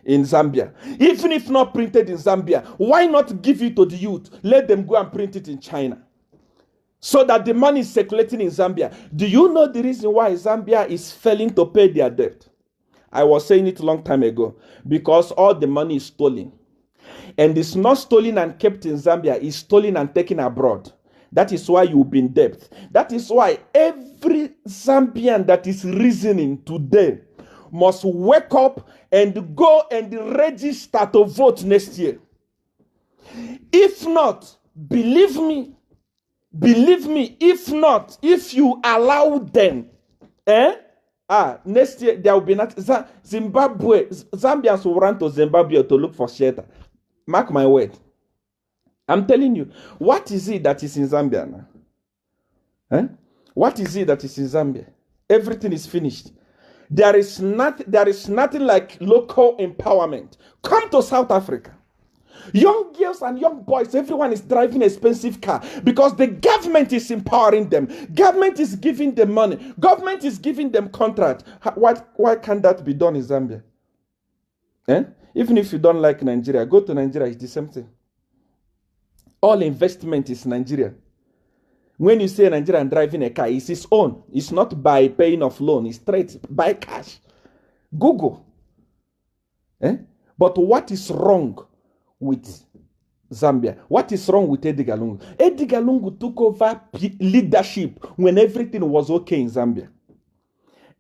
Speaker 1: Zambia? Even if not printed in Zambia, why not give it to the youth? Let them go and print it in China, so that the money is circulating in Zambia. Do you know the reason why Zambia is failing to pay their debt? I was saying it a long time ago. Because all the money is stolen. And it's not stolen and kept in Zambia. It's stolen and taken abroad. That is why you'll be in debt. That is why every Zambian that is reasoning today must wake up and go and register to vote next year. If not, believe me, if not, if you allow them, next year there will be not Zambians will run to Zimbabwe to look for shelter. Mark my word. I'm telling you. What is it that is in Zambia now? What is it that is in Zambia? Everything is finished. There is nothing like local empowerment. Come to South Africa. Young girls and young boys, everyone is driving an expensive car because the government is empowering them. Government is giving them money. Government is giving them contract. Why can't that be done in Zambia? Even if you don't like Nigeria, go to Nigeria, it's the same thing. All investment is Nigeria. When you say Nigerian driving a car, it's his own. It's not by paying off loan. It's straight by cash. Google. But what is wrong with Zambia? What is wrong with Edgar Lungu? Edgar Lungu took over leadership when everything was okay in Zambia.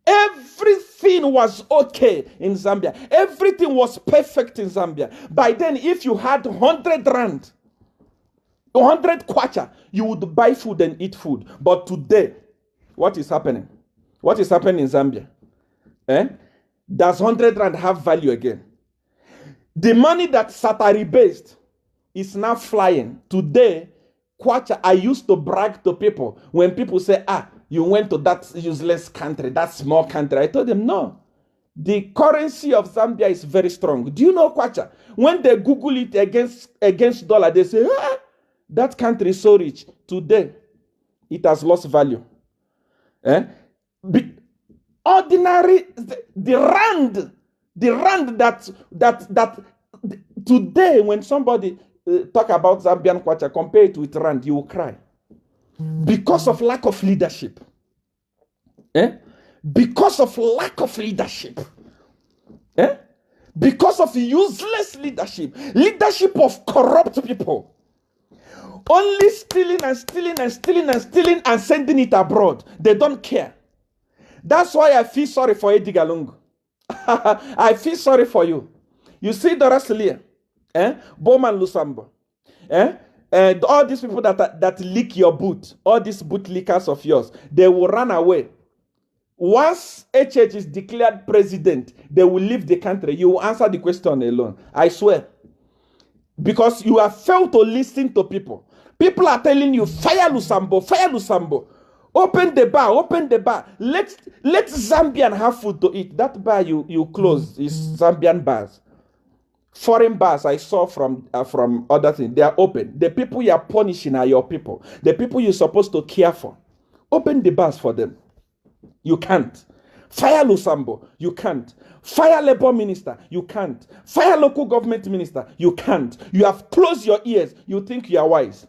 Speaker 1: Everything was okay in Zambia. Everything was perfect in Zambia. By then, if you had 100 rand, 100 kwacha, you would buy food and eat food. But today, what is happening? What is happening in Zambia? does 100 rand have value again? The money that Satari based is now flying. Today, Kwacha, I used to brag to people when people say, you went to that useless country, that small country. I told them, no. The currency of Zambia is very strong. Do you know, Kwacha? When they Google it against dollar, they say, that country is so rich. Today, it has lost value. Ordinary, the rand that today, when somebody talk about Zambian Kwacha, compare it with rand, you will cry. Because of lack of leadership. Because of lack of leadership. Because of useless leadership. Leadership of corrupt people. Only stealing and stealing and stealing and stealing and sending it abroad. They don't care. That's why I feel sorry for Edgar Lungu. I feel sorry for you. You see the Seer, Bowman, Lusambo, and all these people that leak your boot, all these boot leakers of yours, they will run away. Once HH is declared president, they will leave the country. You will answer the question alone. I swear. Because you have failed to listen to people. People are telling you, fire Lusambo, fire Lusambo. Open the bar, open the bar. Let Zambian have food to eat. That bar you close is Zambian bars. Foreign bars I saw from other things. They are open. The people you are punishing are your people. The people you're supposed to care for. Open the bars for them. You can't. Fire Lusambo. You can't. Fire labor minister. You can't. Fire local government minister. You can't. You have closed your ears. You think you are wise.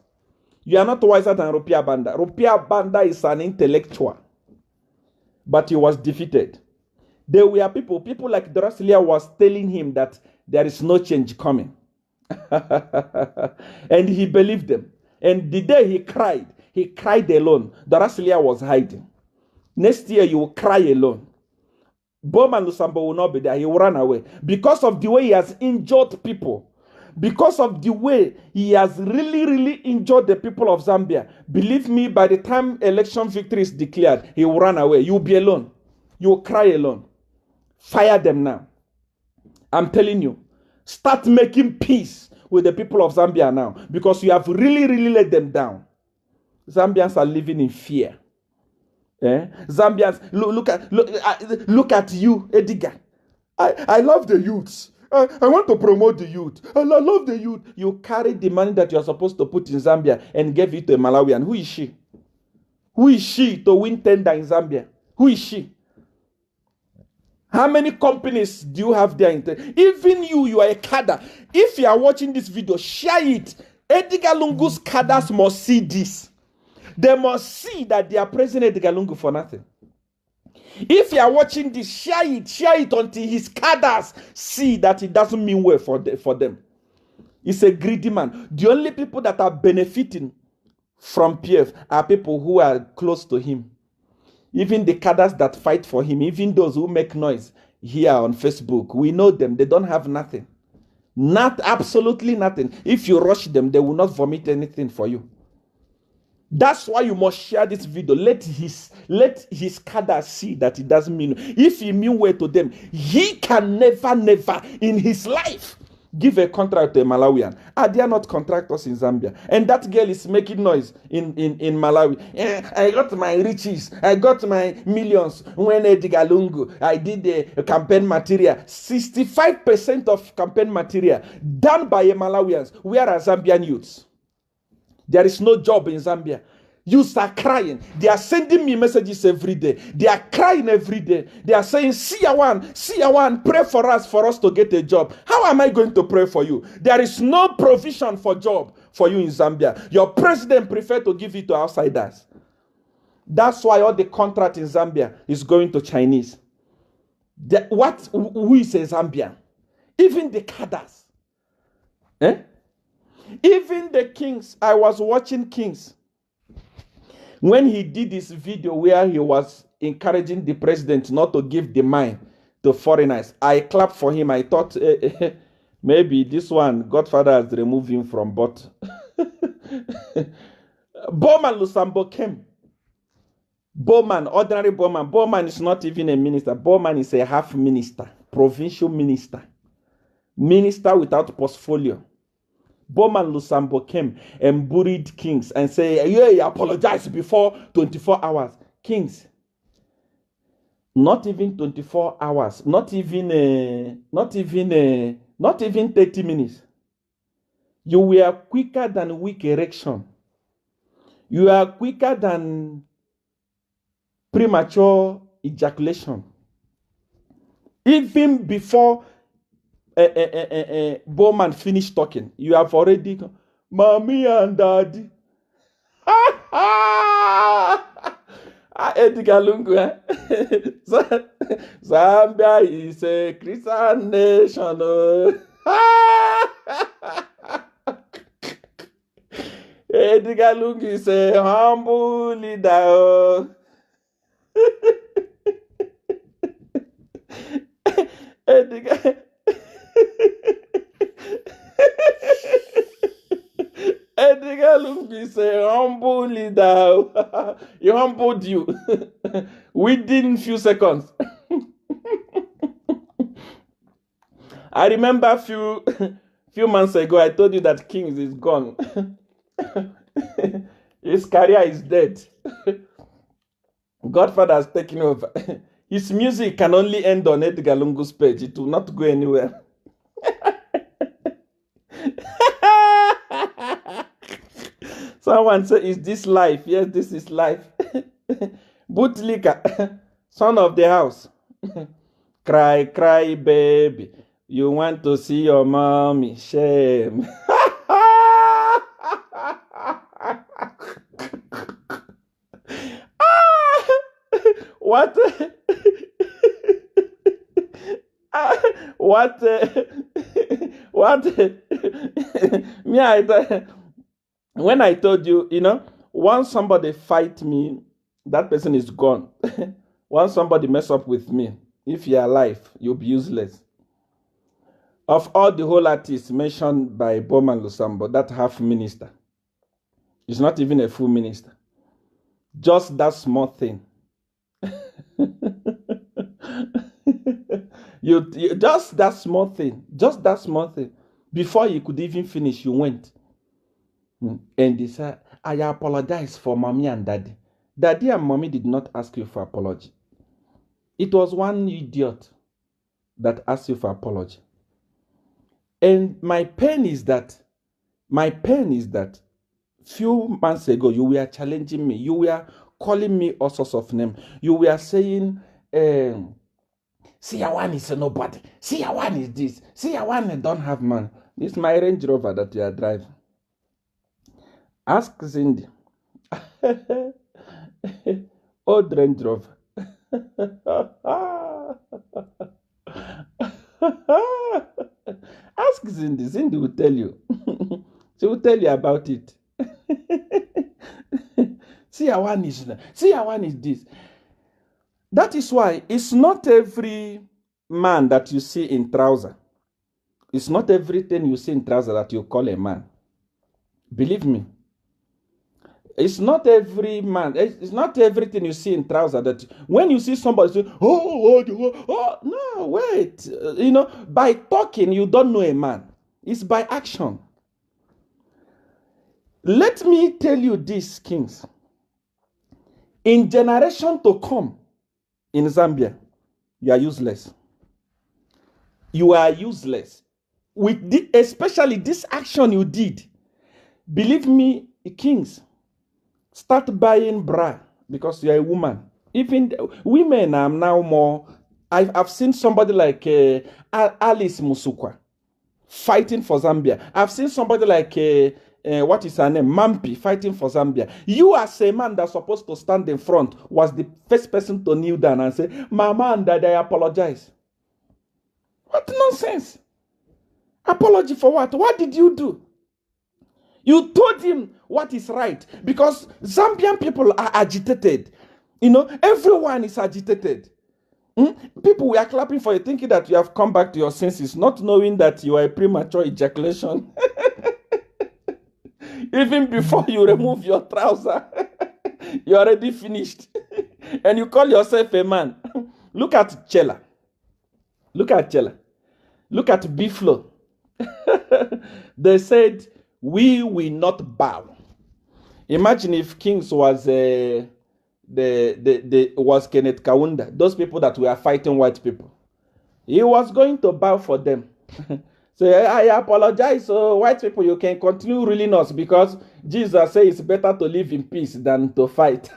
Speaker 1: You are not wiser than Rupia Banda. Rupia Banda is an intellectual. But he was defeated. There were people like Dorasilia was telling him that there is no change coming. And he believed them. And the day he cried alone. Dorasilia was hiding. Next year, you will cry alone. Bowman Lusambo will not be there. He will run away. Because of the way he has injured people. Because of the way he has really, really injured the people of Zambia. Believe me, by the time election victory is declared, he will run away. You will be alone. You will cry alone. Fire them now. I'm telling you. Start making peace with the people of Zambia now. Because you have really, really let them down. Zambians are living in fear. Zambians, look at you, Edgar. I love the youths. I want to promote the youth. I love the youth. You carried the money that you are supposed to put in Zambia and gave it to a Malawian. Who is she? Who is she to win tender in Zambia? Who is she? How many companies do you have there? Even you are a cadre. If you are watching this video, share it. Edgar Lungu's cadres must see this. They must see that they are praising Edgar Lungu for nothing. If you are watching this, share it until his cadres see that it doesn't mean well for them. He's a greedy man. The only people that are benefiting from PF are people who are close to him. Even the cadres that fight for him, even those who make noise here on Facebook, we know them. They don't have nothing. Absolutely nothing. If you rush them, they will not vomit anything for you. That's why you must share this video. Let his cadre see that it doesn't mean. If he mean well to them, he can never in his life give a contract to a Malawian. They are not contractors in Zambia. And that girl is making noise in Malawi. I got my riches. I got my millions. When Edgar Lungu, I did the campaign material. 65% of campaign material done by Malawians. Where are Zambian youths? There is no job in Zambia. Youths are crying. They are sending me messages every day. They are crying every day. They are saying, Seer one, pray for us to get a job. How am I going to pray for you? There is no provision for job for you in Zambia. Your president prefer to give it to outsiders. That's why all the contract in Zambia is going to Chinese. Who is a Zambian? Even the cadres. Even the kings. I was watching Kings. When he did this video where he was encouraging the president not to give the mine to foreigners, I clapped for him. I thought maybe this one, Godfather has removed him from but Bowman Lusambo came. Bowman, ordinary Bowman. Bowman is not even a minister. Bowman is a half minister, provincial minister. Minister without portfolio. Bowman Lusambo came and buried kings and say, yeah, apologize before 24 hours. Kings, not even 24 hours, not even 30 minutes. You were quicker than weak erection. You are quicker than premature ejaculation. Even before Bowman finished talking, you have already, mommy and daddy. Edgar Lungu, Zambia is a Christian nation. Edgar Lungu is a humble leader. Edgar. Edgar Lungu is a humble leader. He humbled you within few seconds. I remember few months ago, I told you that Kings is gone. His career is dead. Godfather has taken over. His music can only end on Edgar Lungu's page. It will not go anywhere. Someone say, is this life? Yes, this is life. Boutlika, son of the house. Cry, cry, baby. You want to see your mommy. Shame. What? What? When I told you, once somebody fight me, that person is gone. Once somebody mess up with me, if you're alive, you'll be useless. Of all the whole artists mentioned by Bowman Lusambo, that half minister, is not even a full minister. Just that small thing. you just that small thing. Just that small thing. Before you could even finish, you went. And they said, I apologize for mommy and daddy. Daddy and mommy did not ask you for apology. It was one idiot that asked you for apology. And my pain is that few months ago, you were challenging me. You were calling me all sorts of names. You were saying, see, one is a nobody. See, one is this. See, one don't have money. This is my Range Rover that you are driving. Ask Cindy. Old Range Rover. Ask Cindy. Cindy will tell you. She will tell you about it. See, one is this. That is why it's not every man that you see in trouser. It's not everything you see in trouser that you call a man. Believe me. It's not every man. It's not everything you see in trouser that when you see somebody say, oh, no, wait. By talking, you don't know a man. It's by action. Let me tell you this, Kings. In generation to come in Zambia, you are useless. You are useless. Especially this action you did. Believe me, Kings, start buying bra because you are a woman. Even women are now more. I've seen somebody like Alice Musukwa fighting for Zambia. I've seen somebody like what is her name? Mampi fighting for Zambia. You as a man that's supposed to stand in front was the first person to kneel down and say, Mama and Dad, I apologize. What nonsense? Apology for what? What did you do? You told him what is right because Zambian people are agitated. Everyone is agitated. People were clapping for you, thinking that you have come back to your senses, not knowing that you are a premature ejaculation. Even before you remove your trouser, you're already finished. And you call yourself a man. Look at Chellah. Look at Chellah. Look at BFlow. They said, we will not bow. Imagine if Kings was was Kenneth Kaunda, those people that were fighting white people. He was going to bow for them. So I apologize. So white people, you can continue ruling us because Jesus says it's better to live in peace than to fight.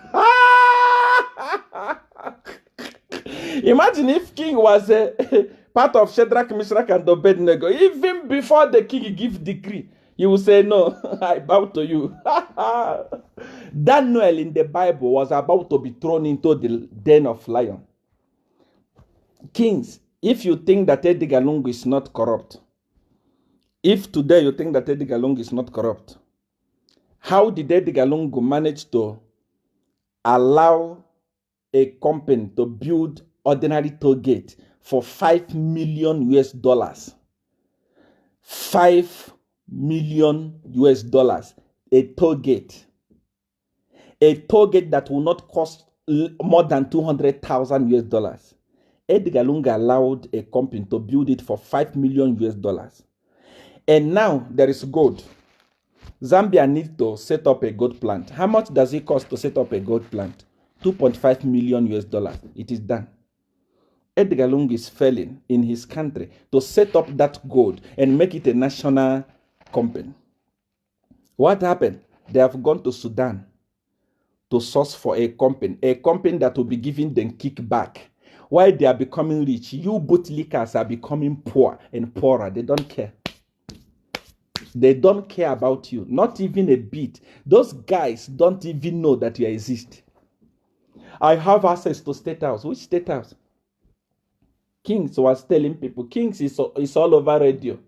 Speaker 1: Imagine if King was a part of Shadrach, Meshach, and Abednego. Even before the king give decree, he will say, no, I bow to you. Daniel in the Bible was about to be thrown into the den of lion. Kings, if you think that Edgar Lungu is not corrupt, if today you think that Edgar Lungu is not corrupt, how did Edgar Lungu manage to allow a company to build ordinary toll gate for $5 million US? $5 million US, a toll gate. A toll gate that will not cost more than $200,000 US. Edgar Lungu allowed a company to build it for $5 million US. And now there is gold. Zambia needs to set up a gold plant. How much does it cost to set up a gold plant? $2.5 million US. It is done. Edgar Lungu is failing in his country to set up that gold and make it a national company. What happened? They have gone to Sudan to source for a company that will be giving them kickback. While they are becoming rich, you bootlickers are becoming poor and poorer. They don't care. They don't care about you, not even a bit. Those guys don't even know that you exist. I have access to State House. Which State House? Kings was telling people. Kings is all over radio.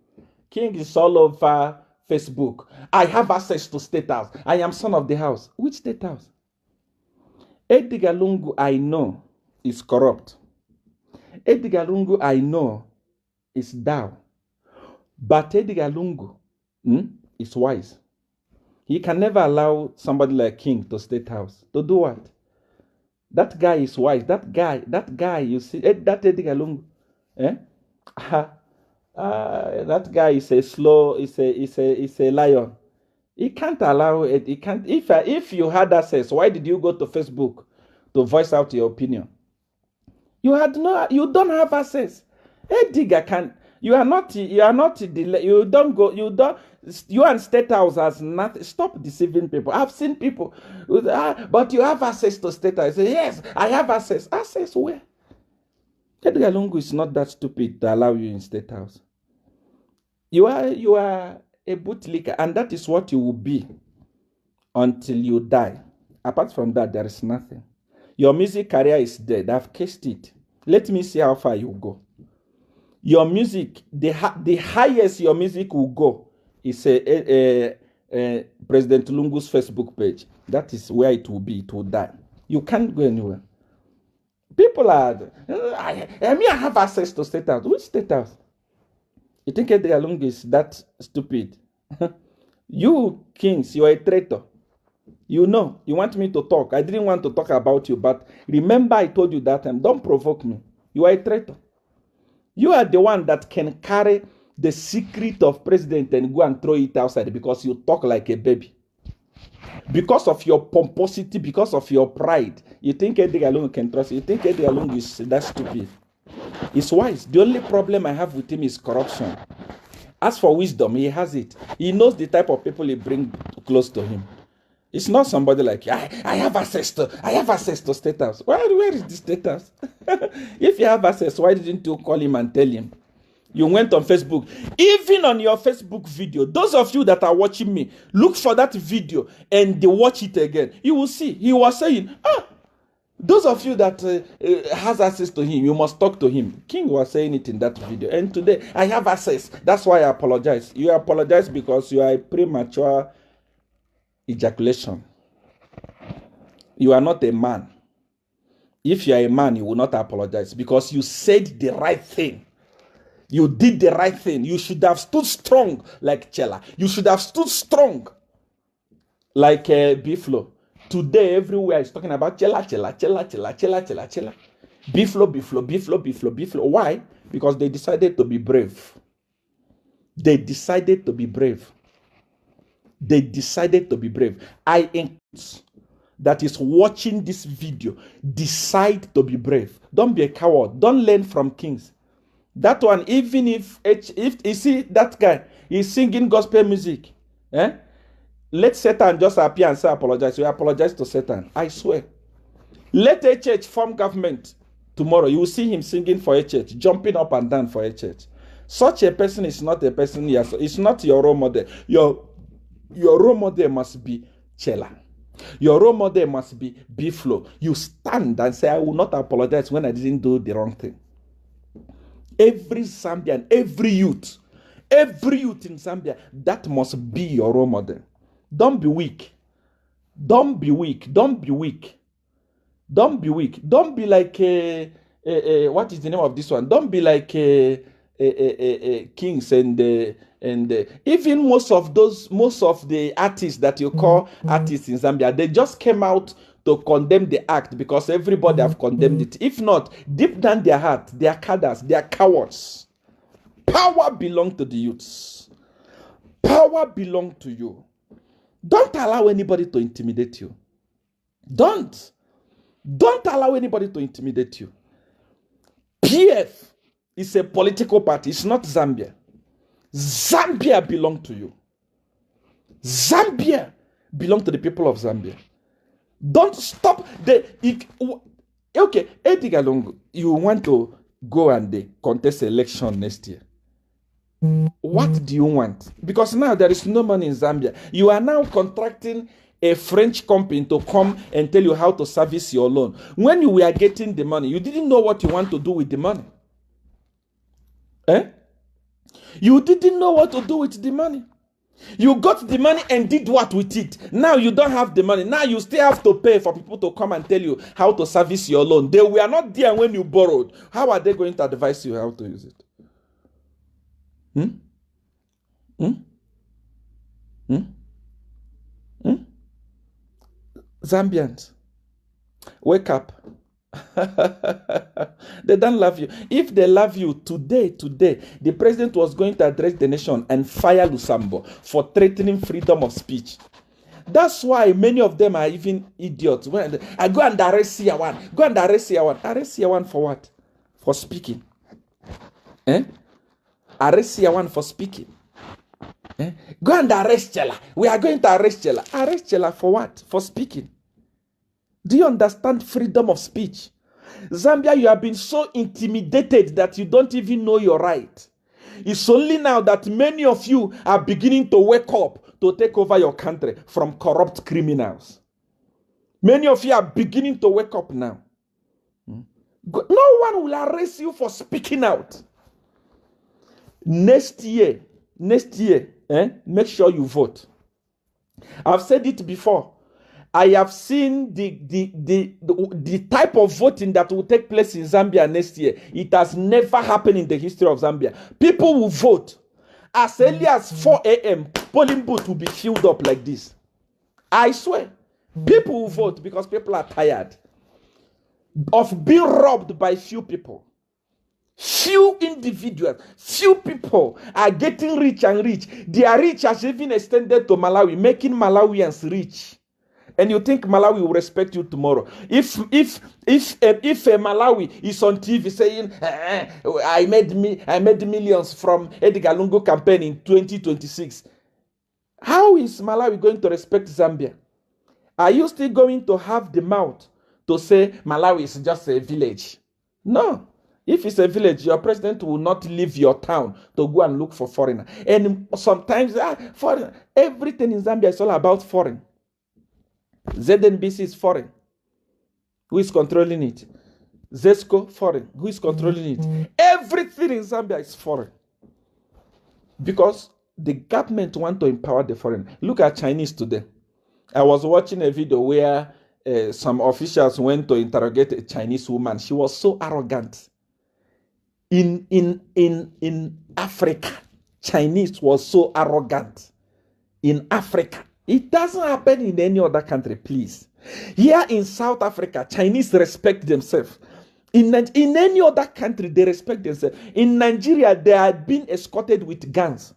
Speaker 1: Kings is all over Facebook. I have access to State House. I am son of the house. Which State House? Edgar Lungu, I know, is corrupt. Edgar Lungu, I know, is down. But Edgar Lungu is wise. He can never allow somebody like King to State House. To do what? That guy is wise. That guy, you see, that Edgar Lungu, that guy is a slow, is a lion. He can't allow it. He can't. If you had access, why did you go to Facebook to voice out your opinion? You don't have access. Edgar can. You and State House has not. Stop deceiving people. I've seen people, but you have access to State House. I say, yes, I have access. Access where? Edgar Lungu is not that stupid to allow you in State House. You are a bootlicker, and that is what you will be until you die. Apart from that, there is nothing. Your music career is dead. I've cased it. Let me see how far you go. Your music, the highest your music will go is President Lungu's Facebook page. That is where it will be. It will die. You can't go anywhere. People are, I have access to State House. Which State House? You think Edgar Lungu is that stupid? You, Kings, you are a traitor. You know, you want me to talk. I didn't want to talk about you, but remember I told you that time, don't provoke me. You are a traitor. You are the one that can carry the secret of president and go and throw it outside because you talk like a baby. Because of your pomposity, because of your pride, you think Edgar Lungu can trust you. You think Edgar Lungu is that stupid. He's wise. The only problem I have with him is corruption. As for wisdom, he has it. He knows the type of people he brings close to him. It's not somebody like, I have access to State House. Where is the State House? If you have access, why didn't you call him and tell him? You went on Facebook. Even on your Facebook video, those of you that are watching me, look for that video and watch it again. You will see. He was saying, those of you that has access to him, you must talk to him. King was saying it in that video. And today, I have access. That's why I apologize. You apologize because you are a premature ejaculation. You are not a man. If you are a man, you will not apologize because you said the right thing. You did the right thing. You should have stood strong like Chellah. You should have stood strong like BFlow today everywhere is talking about Chellah, Chellah, Chellah, Chellah, Chellah, Chellah, Chellah. BFlow, BFlow, BFlow, BFlow, BFlow. Why? Because they decided to be brave. They decided to be brave. They decided to be brave. I encourage that is watching this video, decide to be brave. Don't be a coward. Don't learn from kings. That one, even if you see that guy, he's singing gospel music. Let Satan just appear and say apologize. You apologize to Satan. I swear. Let a church form government tomorrow. You will see him singing for a church, jumping up and down for a church. Such a person is not a person. It's not your role model. Your role model must be Chellah. Your role model must be BFlow. You stand and say, I will not apologize when I didn't do the wrong thing. Every Zambian, every youth in Zambia, that must be your role model. Don't be weak. Don't be weak. Don't be weak. Don't be weak. Don't be like what is the name of this one? Don't be like kings and even most of the artists that you call artists in Zambia, they just came out to condemn the act because everybody have condemned it. If not, deep down their heart, they are cadres, they are cowards. Power belongs to the youths. Power belongs to you. Don't allow anybody to intimidate you. Don't allow anybody to intimidate you. PF is a political party. It's not Zambia. Zambia belongs to you. Zambia belongs to the people of Zambia. Don't stop. Okay, Edgar Lungu, you want to go and contest election next year. What do you want? Because now there is no money in Zambia. You are now contracting a French company to come and tell you how to service your loan. When you were getting the money, you didn't know what you want to do with the money. You didn't know what to do with the money. You got the money and did what with it. Now you don't have the money. Now you still have to pay for people to come and tell you how to service your loan. They were not there when you borrowed. How are they going to advise you how to use it? Zambians, wake up. They don't love you. If they love you today, the president was going to address the nation and fire Lusambo for threatening freedom of speech. That's why many of them are even idiots. When I go and arrest Seer one. Go and arrest Seer one. Arrest Seer one for what? For speaking. Arrest Seer one for speaking. Go and arrest Chellah. We are going to arrest Chellah. Arrest Chellah for what? For speaking. Do you understand freedom of speech? Zambia, you have been so intimidated that you don't even know your right. It's only now that many of you are beginning to wake up to take over your country from corrupt criminals. Many of you are beginning to wake up now. No one will arrest you for speaking out. Next year, make sure you vote. I've said it before. I have seen the type of voting that will take place in Zambia next year. It has never happened in the history of Zambia. People will vote. As early as 4 a.m., polling booth will be filled up like this. I swear. People will vote because people are tired of being robbed by few people. Few individuals, few people are getting rich and rich. Their rich has even extended to Malawi, making Malawians rich. And you think Malawi will respect you tomorrow? If Malawi is on TV saying I made millions from Edgar Lungu campaign in 2026, how is Malawi going to respect Zambia? Are you still going to have the mouth to say Malawi is just a village? No. If it's a village, your president will not leave your town to go and look for foreigner. And sometimes foreign. Everything in Zambia is all about foreign. ZNBC is foreign. Who is controlling it? Zesco, foreign. Who is controlling it? Everything in Zambia is foreign. Because the government want to empower the foreign. Look at Chinese today. I was watching a video where some officials went to interrogate a Chinese woman. She was so arrogant. In Africa, Chinese was so arrogant. In Africa. It doesn't happen in any other country, please. Here in South Africa, Chinese respect themselves. In any other country, they respect themselves. In Nigeria, they are being escorted with guns.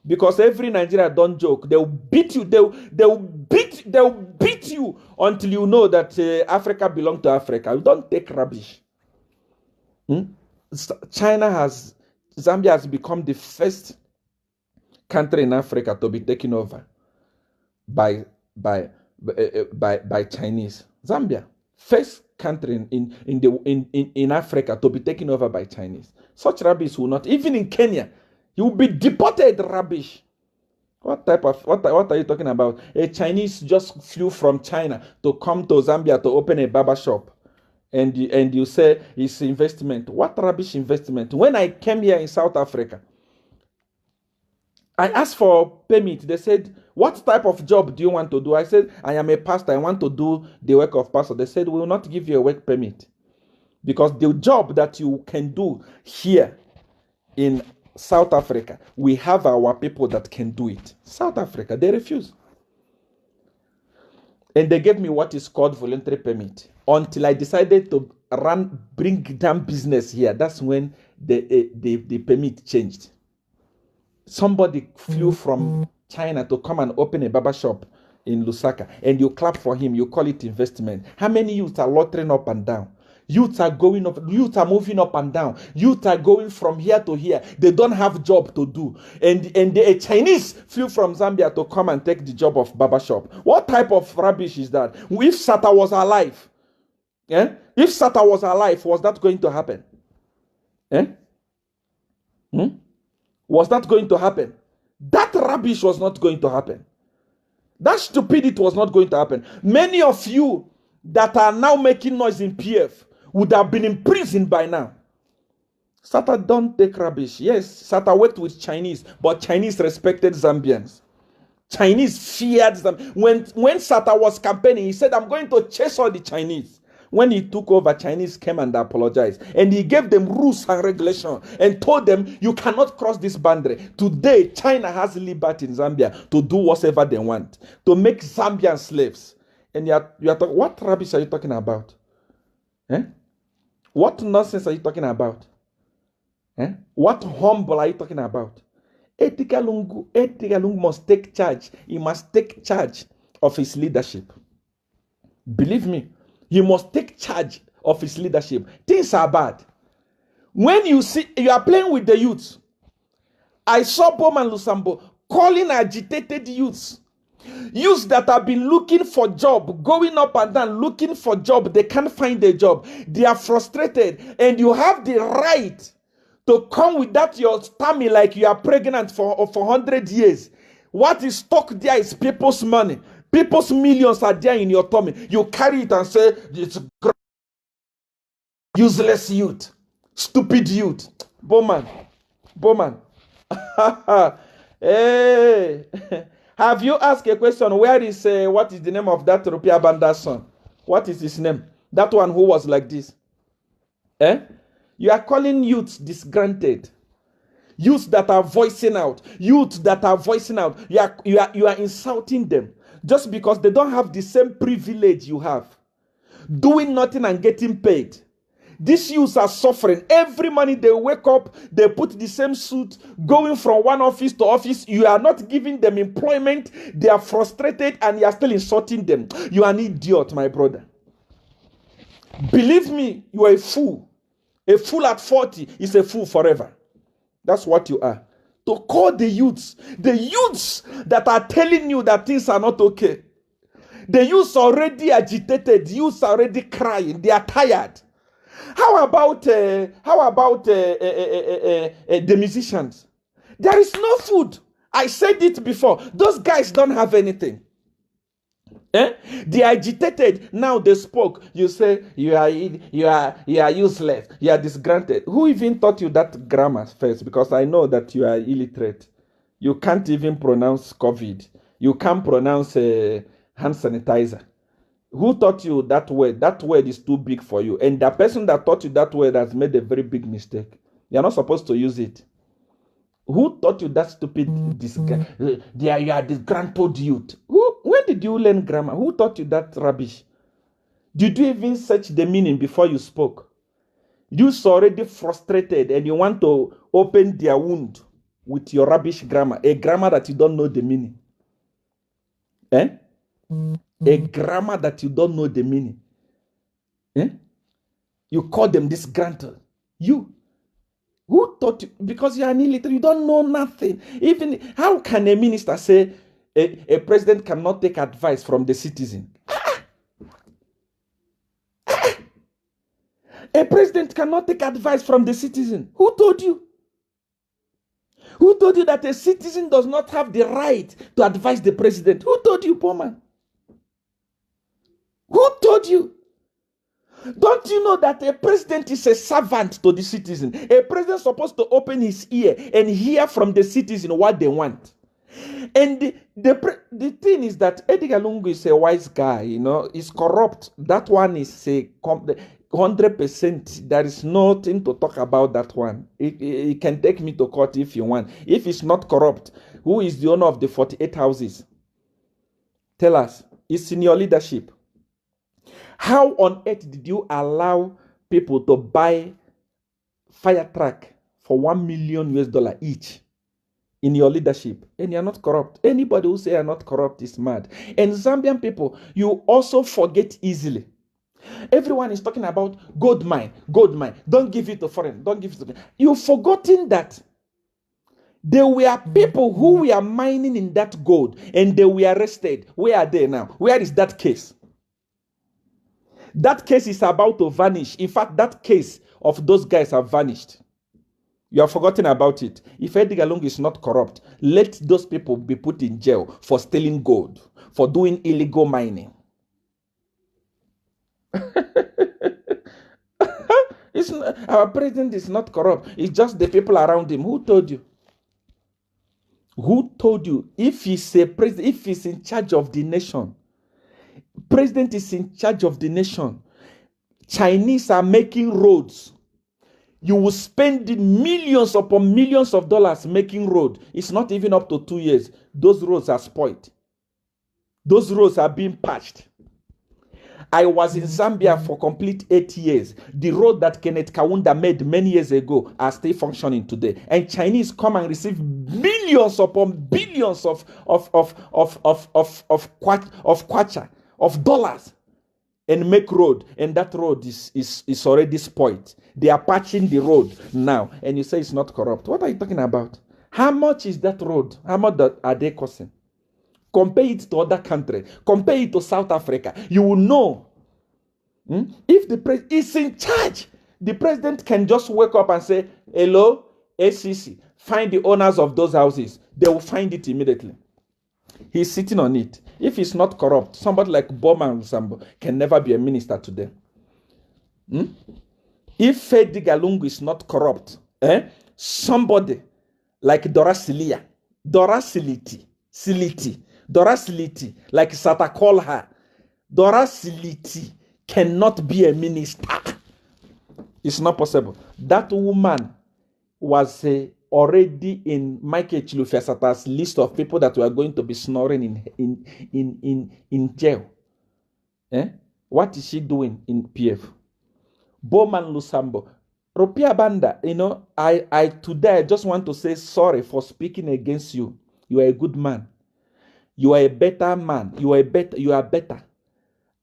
Speaker 1: Because every Nigeria don't joke. They'll beat you. They'll beat you until you know that Africa belongs to Africa. You don't take rubbish. Zambia has become the first country in Africa to be taken over by Chinese. Zambia, first country in Africa to be taken over by Chinese. Such rubbish will not, even in Kenya, you will be deported. Rubbish. What are you talking about? A Chinese just flew from China to come to Zambia to open a barber shop, and you say it's investment. What rubbish investment? When I came here in South Africa, I asked for permit. They said, what type of job do you want to do? I said, I am a pastor. I want to do the work of pastor. They said, we will not give you a work permit, because the job that you can do here in South Africa, we have our people that can do it. South Africa, they refuse. And they gave me what is called voluntary permit until I decided to bring down business here. That's when the permit changed. Somebody flew from China to come and open a barber shop in Lusaka, and you clap for him, you call it investment. How many youths are loitering up and down? Youths are going up, youths are moving up and down. Youths are going from here to here. They don't have job to do. And the Chinese flew from Zambia to come and take the job of barbershop. What type of rubbish is that? If Sata was alive, if Sata was alive, was that going to happen? Was that going to happen? That rubbish was not going to happen. That stupidity was not going to happen. Many of you that are now making noise in PF would have been in prison by now. Sata don't take rubbish. Yes, Sata worked with Chinese, but Chinese respected Zambians. Chinese feared them. When Sata was campaigning, he said, I'm going to chase all the Chinese. When he took over, Chinese came and apologized. And he gave them rules and regulations and told them, you cannot cross this boundary. Today, China has liberty in Zambia to do whatever they want, to make Zambian slaves. And you are talking, what rubbish are you talking about? What nonsense are you talking about? What humble are you talking about? Edgar must take charge. He must take charge of his leadership. Believe me, he must take charge of his leadership. Things are bad. When you see, you are playing with the youths. I saw Bowman Lusambo calling agitated youths. Youths that have been looking for job, going up and down, looking for job. They can't find a job. They are frustrated. And you have the right to come with that your tummy like you are pregnant for 100 years. What is stuck there is people's money. People's millions are there in your tummy. You carry it and say, it's useless youth. Stupid youth. Bowman. Hey. Have you asked a question? Where is, what is the name of that Rupia Banda's son? What is his name? That one who was like this. You are calling youths disgranted. Youths that are voicing out. Youths that are voicing out. You are insulting them. Just because they don't have the same privilege you have. Doing nothing and getting paid. These youths are suffering. Every morning they wake up, they put the same suit, going from one office to office. You are not giving them employment. They are frustrated and you are still insulting them. You are an idiot, my brother. Believe me, you are a fool. A fool at 40 is a fool forever. That's what you are. To call the youths that are telling you that things are not okay. The youths already agitated. The youths are already crying. They are tired. How about the musicians? There is no food. I said it before. Those guys don't have anything. They are agitated. Now they spoke. You say you are useless. You are disgranted. Who even taught you that grammar first? Because I know that you are illiterate. You can't even pronounce COVID. You can't pronounce hand sanitizer. Who taught you that word? That word is too big for you. And the person that taught you that word has made a very big mistake. You are not supposed to use it. Who taught you that stupid? You are disgruntled youth. When did you learn grammar? Who taught you that rubbish? Did you even search the meaning before you spoke? You're already frustrated and you want to open their wound with your rubbish grammar, a grammar that you don't know the meaning. Eh? A grammar that you don't know the meaning. Eh? You call them disgruntled. You. Who taught you? Because you are an illiterate, you don't know nothing. Even how can a minister say a president cannot take advice from the citizen? A president cannot take advice from the citizen. Who told you? Who told you that a citizen does not have the right to advise the president? Who told you, Bowman? Who told you? Don't you know that a president is a servant to the citizen? A president is supposed to open his ear and hear from the citizen what they want. And the thing is that Edgar Lungu is a wise guy, you know, he's corrupt. That one is a 100%. There is nothing to talk about that one. He can take me to court if you want. If he's not corrupt, who is the owner of the 48 houses? Tell us. It's in your leadership. How on earth did you allow people to buy fire truck for $1 million US each in your leadership? And you're not corrupt. Anybody who say you're not corrupt is mad. And Zambian people, you also forget easily. Everyone is talking about gold mine, gold mine. Don't give it to foreign. Don't give it to. You've forgotten that there were people who were mining in that gold and they were arrested. Where are they now? Where is that case? That case is about to vanish. In fact, that case of those guys have vanished. You have forgotten about it. If Edgar Lungu is not corrupt, let those people be put in jail for stealing gold, for doing illegal mining. Our president is not corrupt. It's just the people around him. Who told you? Who told you? If he's a president, if he's in charge of the nation, president is in charge of the nation. Chinese are making roads. You will spend millions upon millions of dollars making road. It's not even up to 2 years. Those roads are spoiled. Those roads are being patched. I was in Zambia for complete 8 years. The road that Kenneth Kaunda made many years ago are still functioning today. And Chinese come and receive billions upon billions of kwacha, of dollars, and make road. And that road is already spoiled. They are patching the road now. And you say it's not corrupt. What are you talking about? How much is that road? How much are they costing? Compare it to other countries. Compare it to South Africa. You will know. If the president is in charge, the president can just wake up and say, hello, ACC, find the owners of those houses. They will find it immediately. He's sitting on it. If he's not corrupt, somebody like Bowman and Lusambo can never be a minister today. If Edgar Lungu is not corrupt, somebody like Doracility, like Sata call her, Doracility cannot be a minister. It's not possible. That woman was already in Michael Chilufesata's list of people that were going to be snoring in jail. What is she doing in PF? Bowman Lusambo. Rupia Banda, you know, today I just want to say sorry for speaking against you. You are a good man. You are a better man. You are better.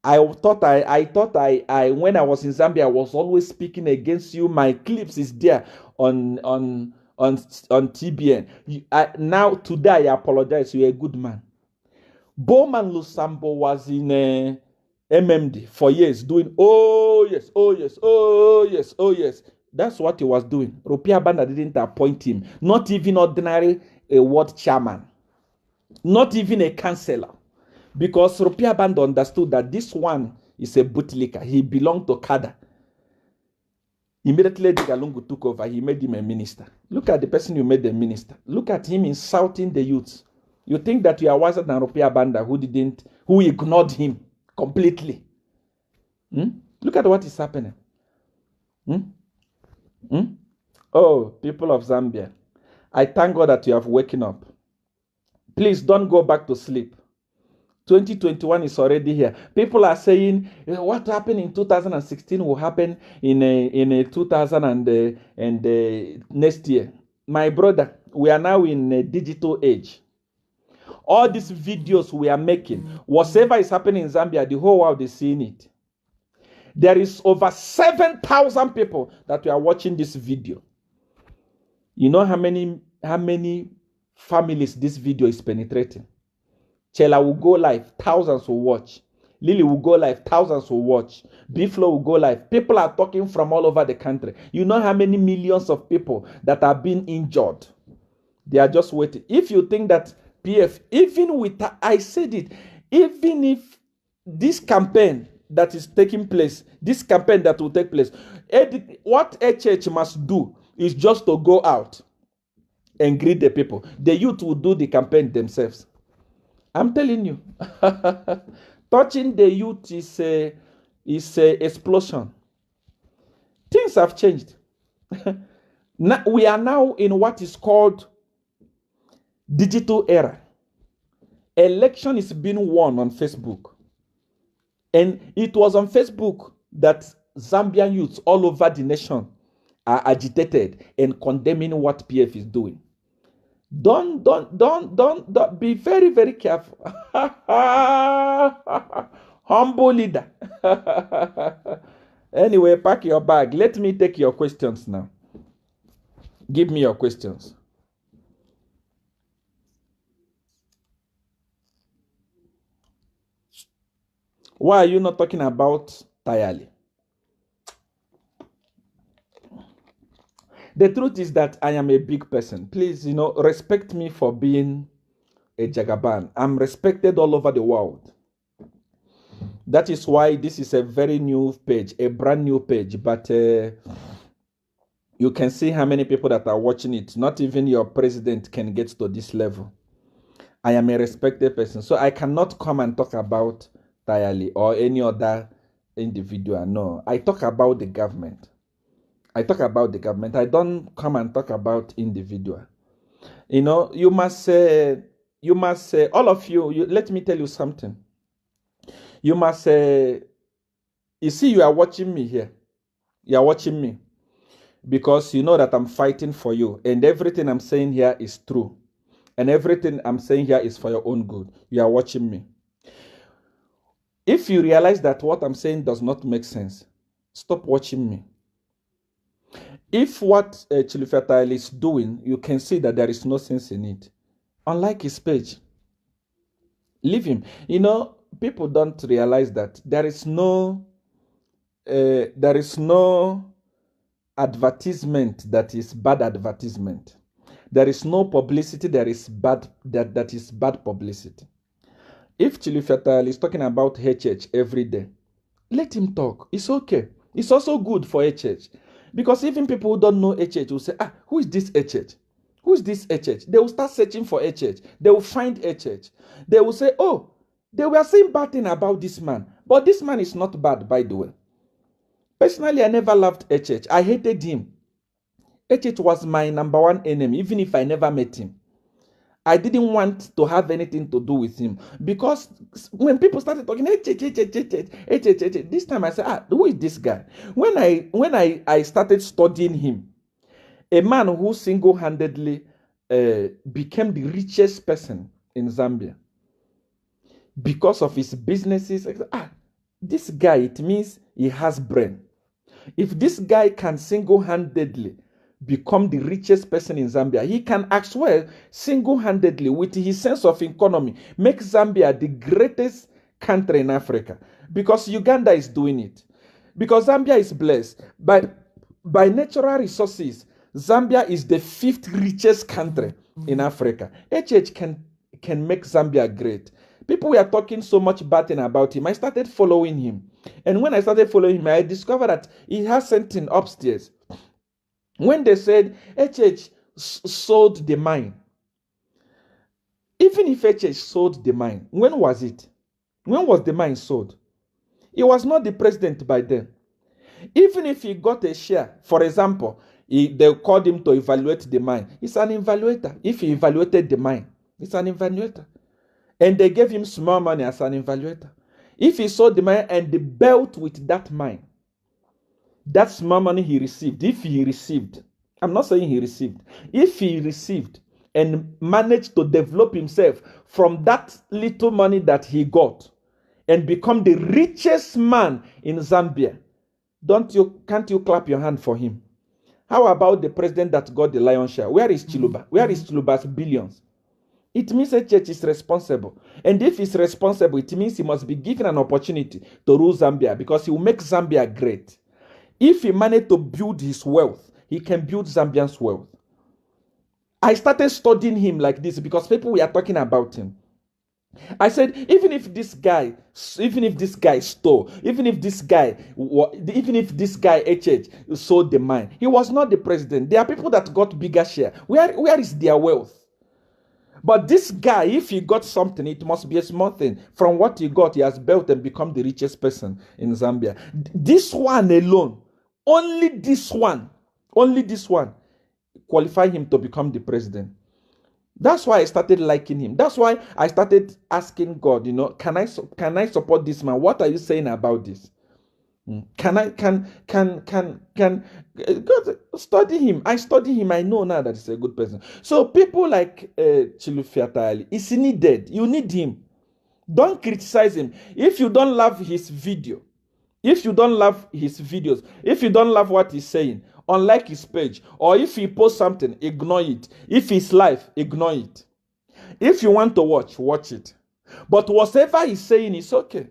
Speaker 1: I thought when I was in Zambia, I was always speaking against you. My clips is there on TBN. Now today I apologize. You are a good man. Bowman Lusambo was in MMD for years doing oh yes. That's what he was doing. Rupia Banda didn't appoint him. Not even ordinary ward chairman. Not even a councillor. Because Rupia Banda understood that this one is a bootlicker. He belonged to Kada. Immediately, Edgar Lungu took over. He made him a minister. Look at the person you made a minister. Look at him insulting the youths. You think that you are wiser than Rupia Banda who ignored him completely. Look at what is happening. Oh, people of Zambia, I thank God that you have waken up. Please don't go back to sleep. 2021 is already here. People are saying what happened in 2016 will happen in 2000 and next year. My brother, we are now in a digital age. All these videos we are making, whatever is happening in Zambia, the whole world is seeing it. There is over 7,000 people that are watching this video. You know how many families this video is penetrating? Chellah will go live, thousands will watch. Lily will go live, thousands will watch. BFlow will go live. People are talking from all over the country. You know how many millions of people that are being injured? They are just waiting. If you think that PF, even with, I said it, even if this campaign that is taking place, this campaign that will take place, what HH must do is just to go out and greet the people. The youth will do the campaign themselves. I'm telling you, touching the youth is a explosion. Things have changed. Now, we are now in what is called digital era. Election is being won on Facebook. And it was on Facebook that Zambian youths all over the nation are agitated and condemning what PF is doing. Don't be very, very careful. Humble leader. Anyway, pack your bag. Let me take your questions now. Give me your questions. Why are you not talking about Tayali? The truth is that I am a big person. Please, respect me for being a Jagaban. I'm respected all over the world. That is why this is a very new page, a brand new page. But you can see how many people that are watching it. Not even your president can get to this level. I am a respected person. So I cannot come and talk about Tayali or any other individual. No, I talk about the government. I talk about the government. I don't come and talk about individual. You must say, all of you, let me tell you something. You must say, you see, you are watching me here. You are watching me because you know that I'm fighting for you. And everything I'm saying here is true. And everything I'm saying here is for your own good. You are watching me. If you realize that what I'm saying does not make sense, stop watching me. If what Chellah is doing, you can see that there is no sense in it. Unlike his page, leave him. People don't realize that there is no advertisement that is bad advertisement. There is no publicity that is bad publicity. If Chellah is talking about HH every day, let him talk. It's okay. It's also good for HH. Because even people who don't know HH will say, who is this HH? Who is this HH? They will start searching for HH. They will find HH. They will say, oh, they were saying bad thing about this man. But this man is not bad, by the way. Personally, I never loved HH. I hated him. HH was my number one enemy, even if I never met him. I didn't want to have anything to do with him. Because when people started talking, this time I said, who is this guy? When I started studying him, a man who single-handedly became the richest person in Zambia because of his businesses. This guy, it means he has brain. If this guy can single-handedly become the richest person in Zambia, he can as well single-handedly with his sense of economy make Zambia the greatest country in Africa, because Uganda is doing it, because Zambia is blessed by natural resources. Zambia is the 5th richest country in Africa. HH can make Zambia great. People were talking so much bad thing about him. I started following him, and when I started following him, I discovered that he has something upstairs. When they said HH sold the mine, even if HH sold the mine, when was it? When was the mine sold? He was not the president by then. Even if he got a share, for example, they called him to evaluate the mine. He's an evaluator. If he evaluated the mine, he's an evaluator. And they gave him small money as an evaluator. If he saw the mine and the belt with that mine, that small money he received, if he received, I'm not saying he received, if he received and managed to develop himself from that little money that he got and become the richest man in Zambia, can't you clap your hand for him? How about the president that got the lion's share? Where is Chiluba? Where is Chiluba's billions? It means a church is responsible. And if he's responsible, it means he must be given an opportunity to rule Zambia, because he will make Zambia great. If he managed to build his wealth, he can build Zambians' wealth. I started studying him like this because people were talking about him. I said, even if this guy stole, even if this guy HH sold the mine, he was not the president. There are people that got bigger share. Where is their wealth? But this guy, if he got something, it must be a small thing. From what he got, he has built and become the richest person in Zambia. This one alone, only this one, qualify him to become the president. That's why I started liking him. That's why I started asking God, can I support this man? What are you saying about this? God, study him. I study him. I know now that he's a good person. So people like Chilufiatali is needed. You need him. Don't criticize him. If you don't love his video, if you don't love his videos, if you don't love what he's saying, unlike his page, or if he posts something, ignore it. If he's live, ignore it. If you want to watch it. But whatever he's saying is okay.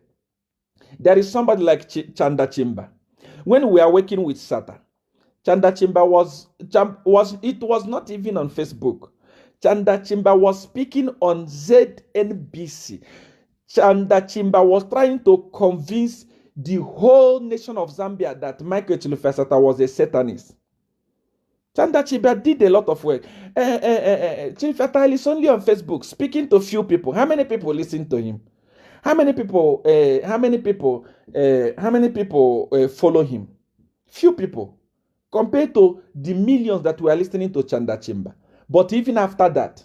Speaker 1: There is somebody like Chanda Chimba. When we are working with Sata, Chanda Chimba was not even on Facebook. Chanda Chimba was speaking on ZNBC. Chanda Chimba was trying to convince the whole nation of Zambia that Michael Chilufya was a Satanist. Chanda Chimba did a lot of work. Chilufya is only on Facebook, speaking to few people. How many people listen to him? How many people follow him? Few people, compared to the millions that were listening to Chanda Chimba. But even after that,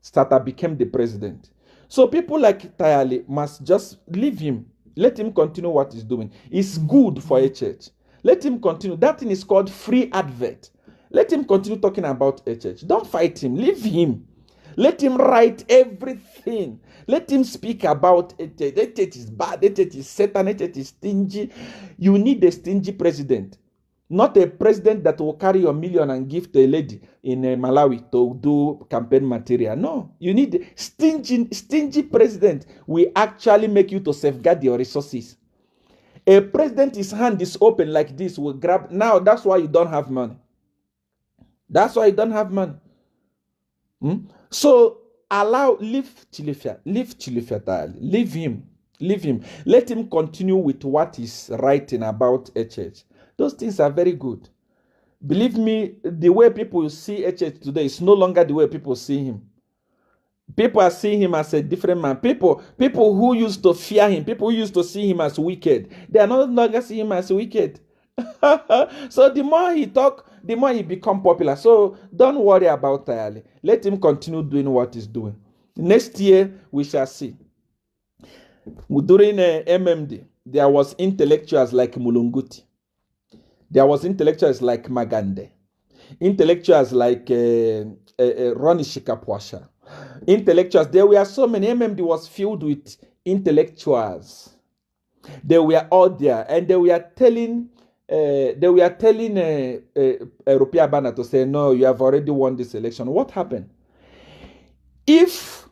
Speaker 1: Sata became the president. So people like Tayali must just leave him. Let him continue what he's doing. It's good for a church. Let him continue. That thing is called free advert. Let him continue talking about a church. Don't fight him. Leave him. Let him write everything. Let him speak about it. It is bad. It is Satan. It is stingy. You need a stingy president. Not a president that will carry your million and give to a lady in Malawi to do campaign material. No. You need a stingy president will actually make you to safeguard your resources. A president, his hand is open like this, will grab. Now, that's why you don't have money. That's why you don't have money. So, leave Chilufya, leave him. Let him continue with what he's writing about HH. Those things are very good. Believe me, the way people see HH today is no longer the way people see him. People are seeing him as a different man. People who used to fear him, people who used to see him as wicked, they are no longer seeing him as wicked. So the more he talk, the more he become popular. So don't worry about Tayali. Let him continue doing what he's doing. Next year, we shall see. During MMD, there was intellectuals like Mulunguti. There was intellectuals like Magande. Intellectuals like Ronnie Shikapwasha. Intellectuals. There were so many. MMD was filled with intellectuals. They were all there. And they were telling Rupia Bana to say, no, you have already won this election. What happened? If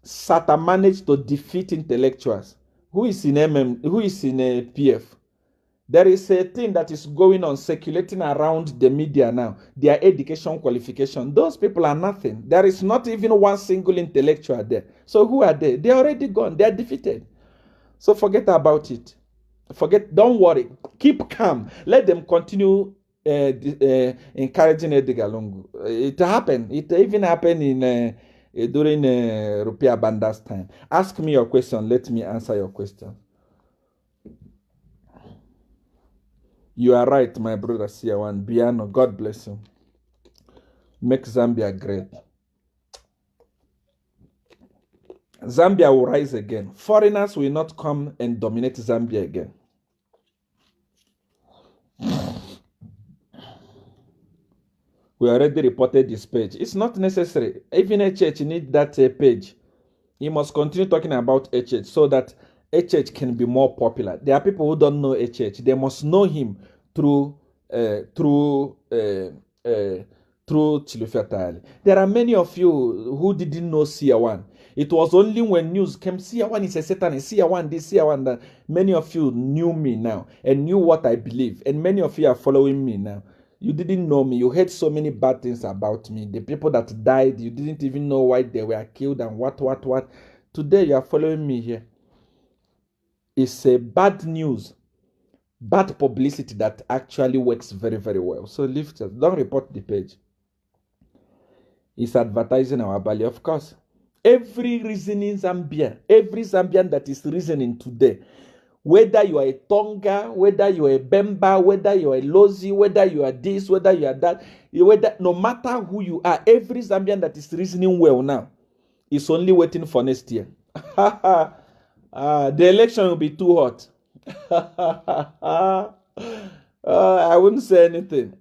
Speaker 1: Sata managed to defeat intellectuals, who is in PF, there is a thing that is going on, circulating around the media now. Their education qualification. Those people are nothing. There is not even one single intellectual there. So who are they? They are already gone. They are defeated. So forget about it. Don't worry. Keep calm. Let them continue encouraging Edgar Lungu. It happened. It even happened during Rupia Banda's time. Ask me your question. Let me answer your question. You are right, my brother Siawan. Biano, God bless you. Make Zambia great. Zambia will rise again. Foreigners will not come and dominate Zambia again. We already reported this page. It's not necessary. Even a church needs that page. He must continue talking about HH so that HH can be more popular. There are people who don't know HH. They must know him through Chilufiatali. There are many of you who didn't know Seer 1. It was only when news came, Seer 1 is a Satanist, Seer 1 this, Seer 1 that. Many of you knew me now and knew what I believe. And many of you are following me now. You didn't know me. You heard so many bad things about me. The people that died, you didn't even know why they were killed and what. Today you are following me here. It's a bad news, bad publicity that actually works very, very well. So leave just don't report the page. It's advertising our value, of course. Every reasoning Zambia, every Zambian that is reasoning today, whether you are a Tonga, whether you are a Bemba, whether you are a Lozi, whether you are this, whether you are that, no matter who you are, every Zambian that is reasoning well now is only waiting for next year. The election will be too hot. I wouldn't say anything.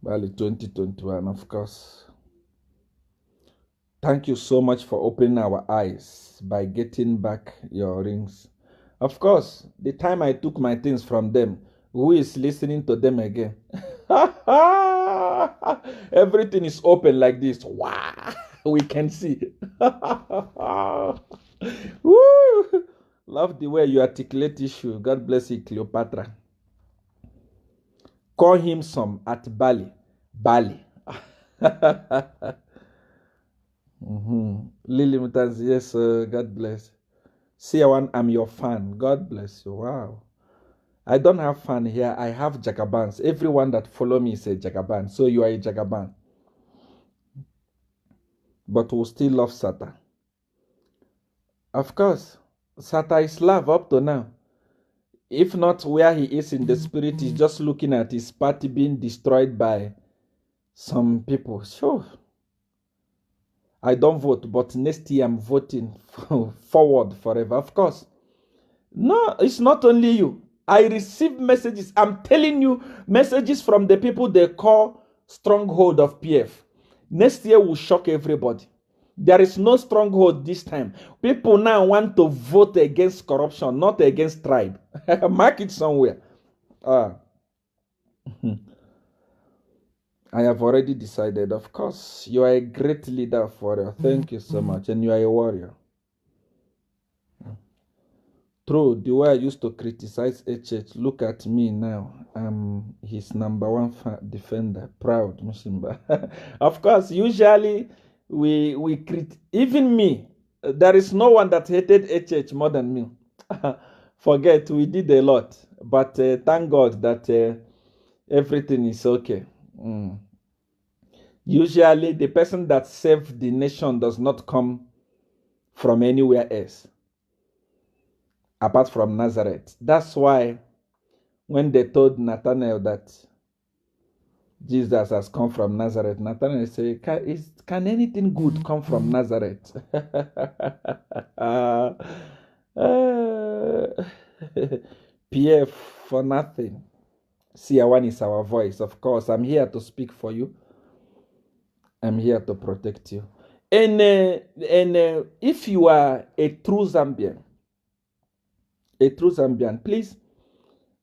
Speaker 1: Well, 2021, of course. Thank you so much for opening our eyes by getting back your rings. Of course, the time I took my things from them, who is listening to them again? Everything is open like this. Wow, we can see. Woo! Love the way you articulate issue. God bless you, Cleopatra. Call him some at Bali. Lily Mutanzi, yes, God bless. Seer 1, I'm your fan. God bless you. Wow. I don't have fan here. I have Jagabans. Everyone that follow me is a Jagaban. So you are a Jagaban. But we still love Sata. Of course, Sata is love up to now. If not where he is in the spirit, he's just looking at his party being destroyed by some people. Sure. I don't vote, but next year I'm voting forward forever. Of course. No, it's not only you. I receive messages. I'm telling you, messages from the people they call stronghold of PF. Next year will shock everybody. There is no stronghold this time. People now want to vote against corruption, not against tribe. Mark it somewhere. I have already decided. Of course, you are a great leader for you. Thank you so much. And you are a warrior. True, the way I used to criticize HH, look at me now. I'm his #1 defender. Proud, Musimba. Of course, usually even me, there is no one that hated HH more than me. Forget, we did a lot. But thank God that everything is okay. Usually, the person that saved the nation does not come from anywhere else, apart from Nazareth. That's why when they told Nathanael that Jesus has come from Nazareth, Nathanael said, can anything good come from Nazareth? PF for nothing. Seer 1 is our voice. Of course, I'm here to speak for you. I'm here to protect you. And if you are a true Zambian, please,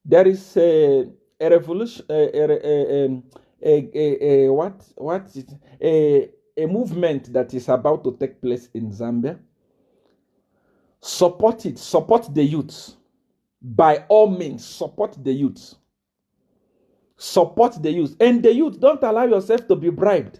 Speaker 1: there is a revolution, a movement that is about to take place in Zambia. Support it. Support the youth. By all means, support the youth. Support the youth. And the youth, don't allow yourself to be bribed.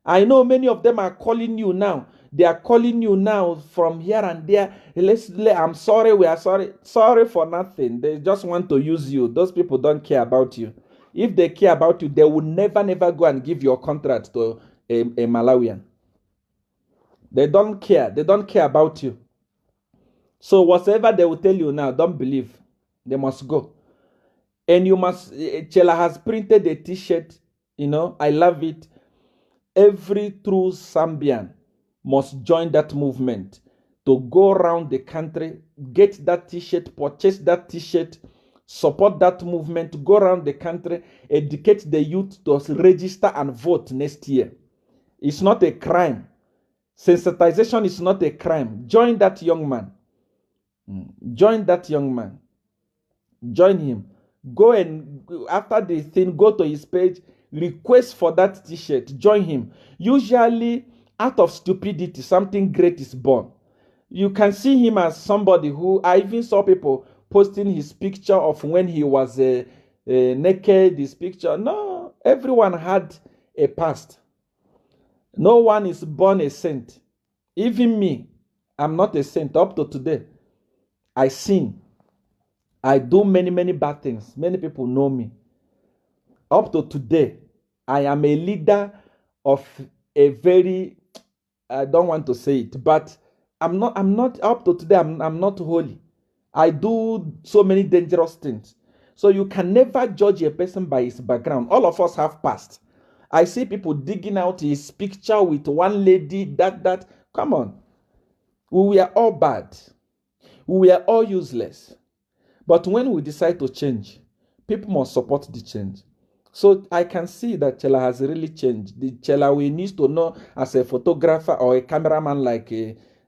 Speaker 1: I know many of them are calling you now. They are calling you now from here and there. I'm sorry, we are sorry. Sorry for nothing. They just want to use you. Those people don't care about you. If they care about you, they will never go and give your contract to a Malawian. They don't care. They don't care about you. So whatever they will tell you now, don't believe. They must go. And you must, Chellah has printed a t-shirt, I love it. Every true Zambian must join that movement to go around the country, get that t-shirt, purchase that t-shirt, support that movement, go around the country, educate the youth to register and vote next year. It's not a crime. Sensitization is not a crime. Join that young man. Join that young man. Join him. Go and, after the thing, go to his page, request for that t-shirt. Join him. Usually, out of stupidity, something great is born. You can see him as somebody who, I even saw people posting his picture of when he was naked, his picture. No, everyone had a past. No one is born a saint. Even me, I'm not a saint. Up to today, I sin. I do many, many bad things. Many people know me. Up to today, I am a leader of a very, I don't want to say it, but I'm not up to today, I'm not holy. I do so many dangerous things. So you can never judge a person by his background. All of us have past. I see people digging out his picture with one lady, that. Come on. We were all bad. We were all useless. But when we decide to change, people must support the change. So I can see that Chellah has really changed. The Chellah we need to know as a photographer or a cameraman like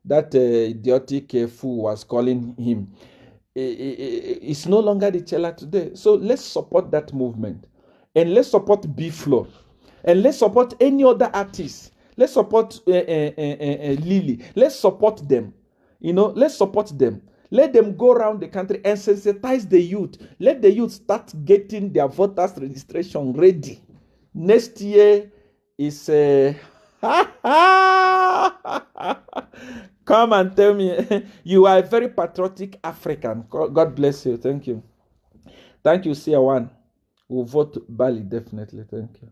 Speaker 1: that idiotic fool was calling him. It's no longer the Chellah today. So let's support that movement. And let's support BFlow. And let's support any other artist. Let's support Lily. Let's support them. Let's support them. Let them go around the country and sensitize the youth. Let the youth start getting their voters registration ready. Next year is come and tell me you are a very patriotic African. God bless you. Thank you. Thank you, Seer one. We'll vote Bali, definitely. Thank you.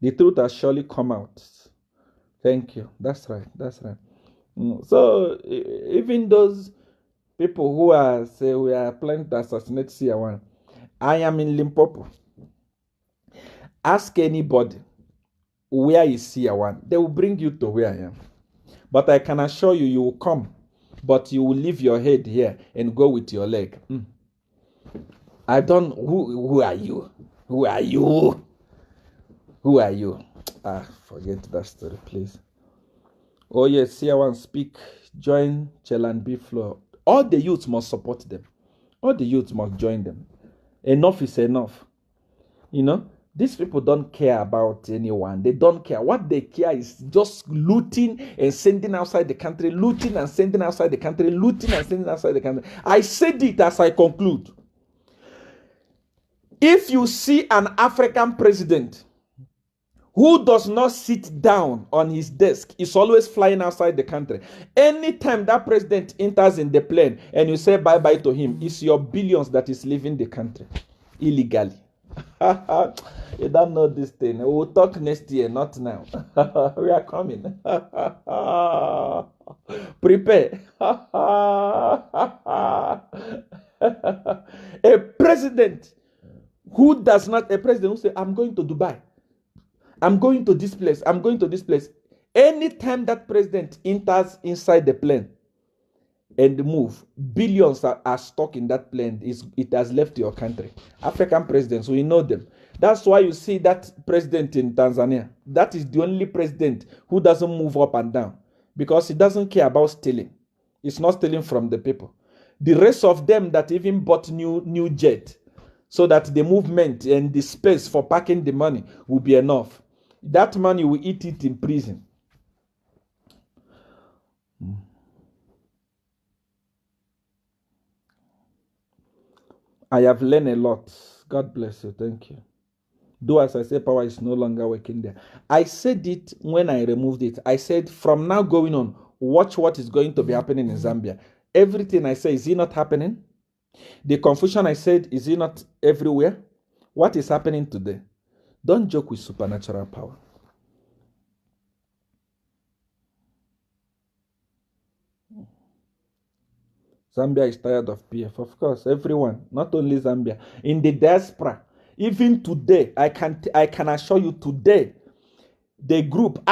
Speaker 1: The truth has surely come out. Thank you. That's right. That's right. So even those people who are say we are planning to assassinate Seer one, I am in Limpopo. Ask anybody where is Seer one. They will bring you to where I am. But I can assure you, you will come, but you will leave your head here and go with your leg. I don't. Who are you? Who are you? Who are you? Forget that story, please. Oh yes, Seer one speak. Join Chellah and BFlow. All the youths must support them. All the youths must join them. Enough is enough. These people don't care about anyone. They don't care. What they care is just looting and sending outside the country, looting and sending outside the country, looting and sending outside the country. I said it as I conclude. If you see an African president who does not sit down on his desk, is always flying outside the country. Anytime that president enters in the plane and you say bye-bye to him, it's your billions that is leaving the country illegally. You don't know this thing. We'll talk next year, not now. We are coming. Prepare. A president who does not, a president who says, I'm going to Dubai. I'm going to this place. I'm going to this place. Anytime that president enters inside the plane and move, billions are stuck in that plane. It has left your country. African presidents, we know them. That's why you see that president in Tanzania. That is the only president who doesn't move up and down because he doesn't care about stealing. It's not stealing from the people. The rest of them that even bought new jet so that the movement and the space for parking the money will be enough. That money will eat it in prison. I have learned a lot. God bless you. Thank you. Do as I say, power is no longer working there. I said it when I removed it. I said from now going on, watch what is going to be happening in Zambia. Everything I say, is it not happening? The confusion I said, is it not everywhere? What is happening today? Don't joke with supernatural power. Zambia is tired of PF. Of course, everyone, not only Zambia. In the diaspora, even today, I can assure you today, the group,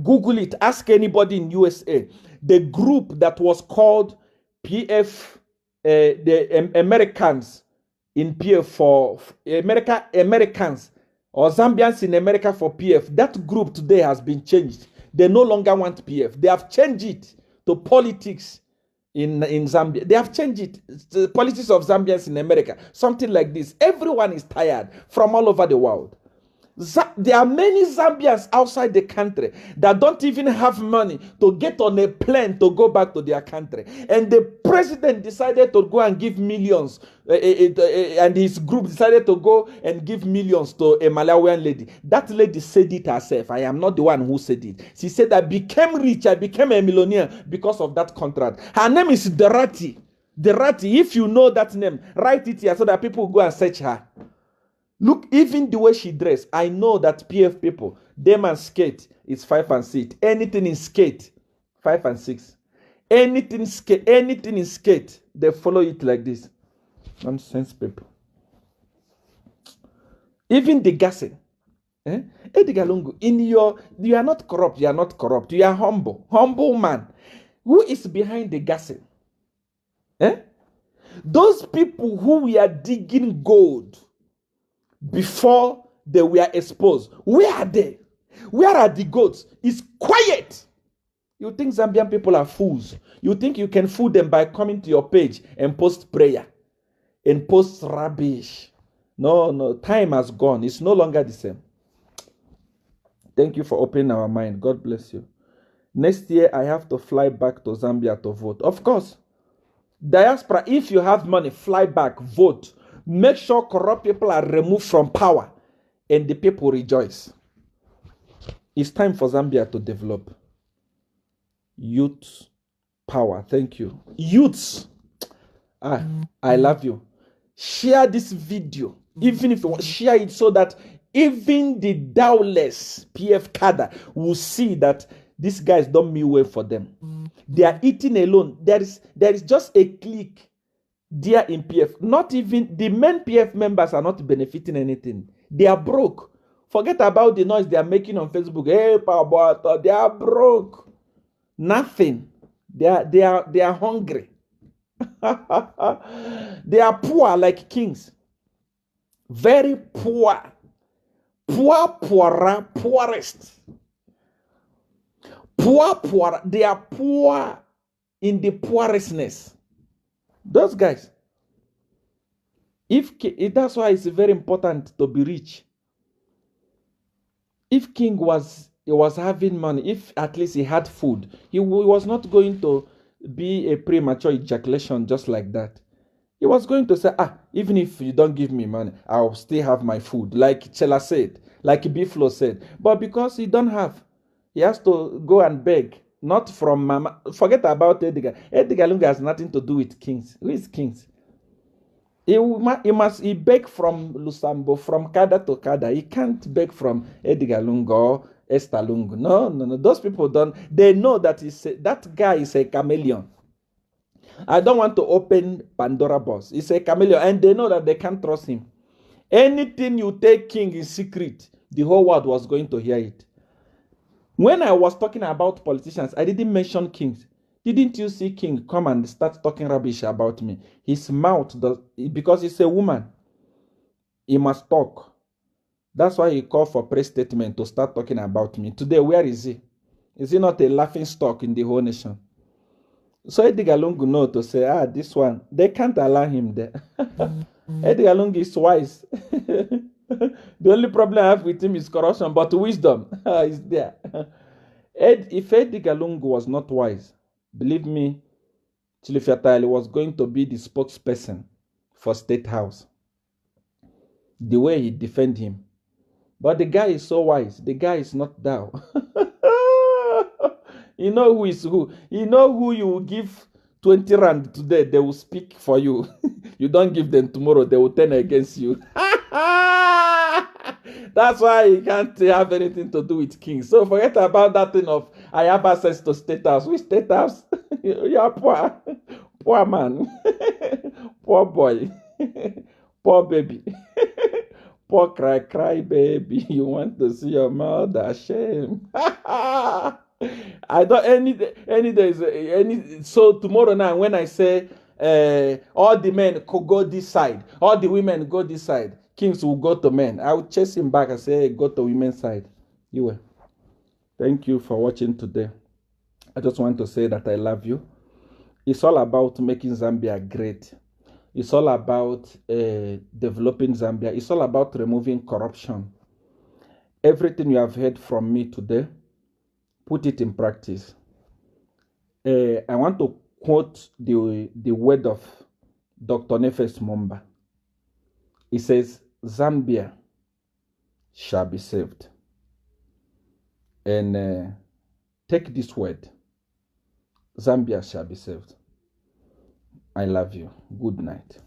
Speaker 1: Google it, ask anybody in USA, the group that was called PF, the Americans in PF for Americans or Zambians in America for PF, that group today has been changed. They no longer want PF. They have changed it to politics in Zambia. They have changed it. It's the politics of Zambians in America. Something like this. Everyone is tired from all over the world. There are many Zambians outside the country that don't even have money to get on a plane to go back to their country. And the president decided to go and give millions, and his group decided to go and give millions to a Malawian lady. That lady said it herself. I am not the one who said it. She said, I became rich, I became a millionaire because of that contract. Her name is Derati. Derati, if you know that name, write it here so that people go and search her. Look, even the way she dressed, I know that PF people, them and skate is 5 and 6. Anything in skate, 5 and 6. Anything in skate, they follow it like this. Nonsense people. Even the gassing. Edgar Lungu, you are not corrupt, you are not corrupt. You are humble. Humble man. Who is behind the gassing? Those people who were digging gold before they were exposed, where are they? Where are the goats? It's quiet. You think Zambian people are fools? You think you can fool them by coming to your page and post prayer and post rubbish? No, time has gone. It's no longer the same. Thank you for opening our mind. God bless you. Next year, I have to fly back to Zambia to vote. Of course. Diaspora, if you have money, fly back, vote. Make sure corrupt people are removed from power and the people rejoice. It's time for Zambia to develop. Youth power. Thank you. Youths. I love you. Share this video. Even if you want, share it so that even the doubtless PF cadre will see that these guys don't mean well for them. They are eating alone. There is just a clique there in PF. Not even the main PF members are not benefiting anything. They are broke. Forget about the noise they are making on Facebook. Hey, Pabata, they are broke. Nothing. They are hungry. They are poor like kings. Very poor. Poorest. Poor. They are poor in the poorestness. Those guys. That's why it's very important to be rich. If King was having money, if at least he had food, he was not going to be a premature ejaculation just like that. He was going to say, even if you don't give me money, I'll still have my food. Like Chellah said, like BFlow said. But because he don't have, he has to go and beg. Not from Mama. Forget about Edgar. Edgar Lungu has nothing to do with kings. Who is kings? He beg from Lusambo, from Kada to Kada. He can't beg from Edgar Lungu or Esther Lungu. No. Those people don't. They know that that guy is a chameleon. I don't want to open Pandora box. He's a chameleon, and they know that they can't trust him. Anything you take king in secret, the whole world was going to hear it. When I was talking about politicians, I didn't mention kings. Didn't you see King come and start talking rubbish about me? His mouth does, because he's a woman. He must talk. That's why he called for press statement to start talking about me. Today, where is he? Is he not a laughing stock in the whole nation? So Edgar Lungu knows to say, this one, they can't allow him there. Edgar Lungu is wise. The only problem I have with him is corruption, but wisdom is there. If Edgar Lungu was not wise, believe me, Chellah was going to be the spokesperson for State House. The way he defend him. But the guy is so wise. The guy is not thou. You know who is who. You know who you will give 20 rand today, they will speak for you. You don't give them tomorrow, they will turn against you. That's why you can't have anything to do with kings. So forget about that thing of I have access to State House. Which State House? You are poor. Poor man. Poor boy. Poor baby. Poor cry, baby. You want to see your mother? Shame. I don't any days any. So tomorrow now, when I say all the men could go this side, all the women go this side, kings will go to men. I will chase him back and say, hey, go to women's side. You will. Thank you for watching today. I just want to say that I love you. It's all about making Zambia great. It's all about developing Zambia. It's all about removing corruption. Everything you have heard from me today, put it in practice. I want to quote the word of Dr. Nefes Momba. He says, Zambia shall be saved. And take this word. Zambia shall be saved. I love you. Good night.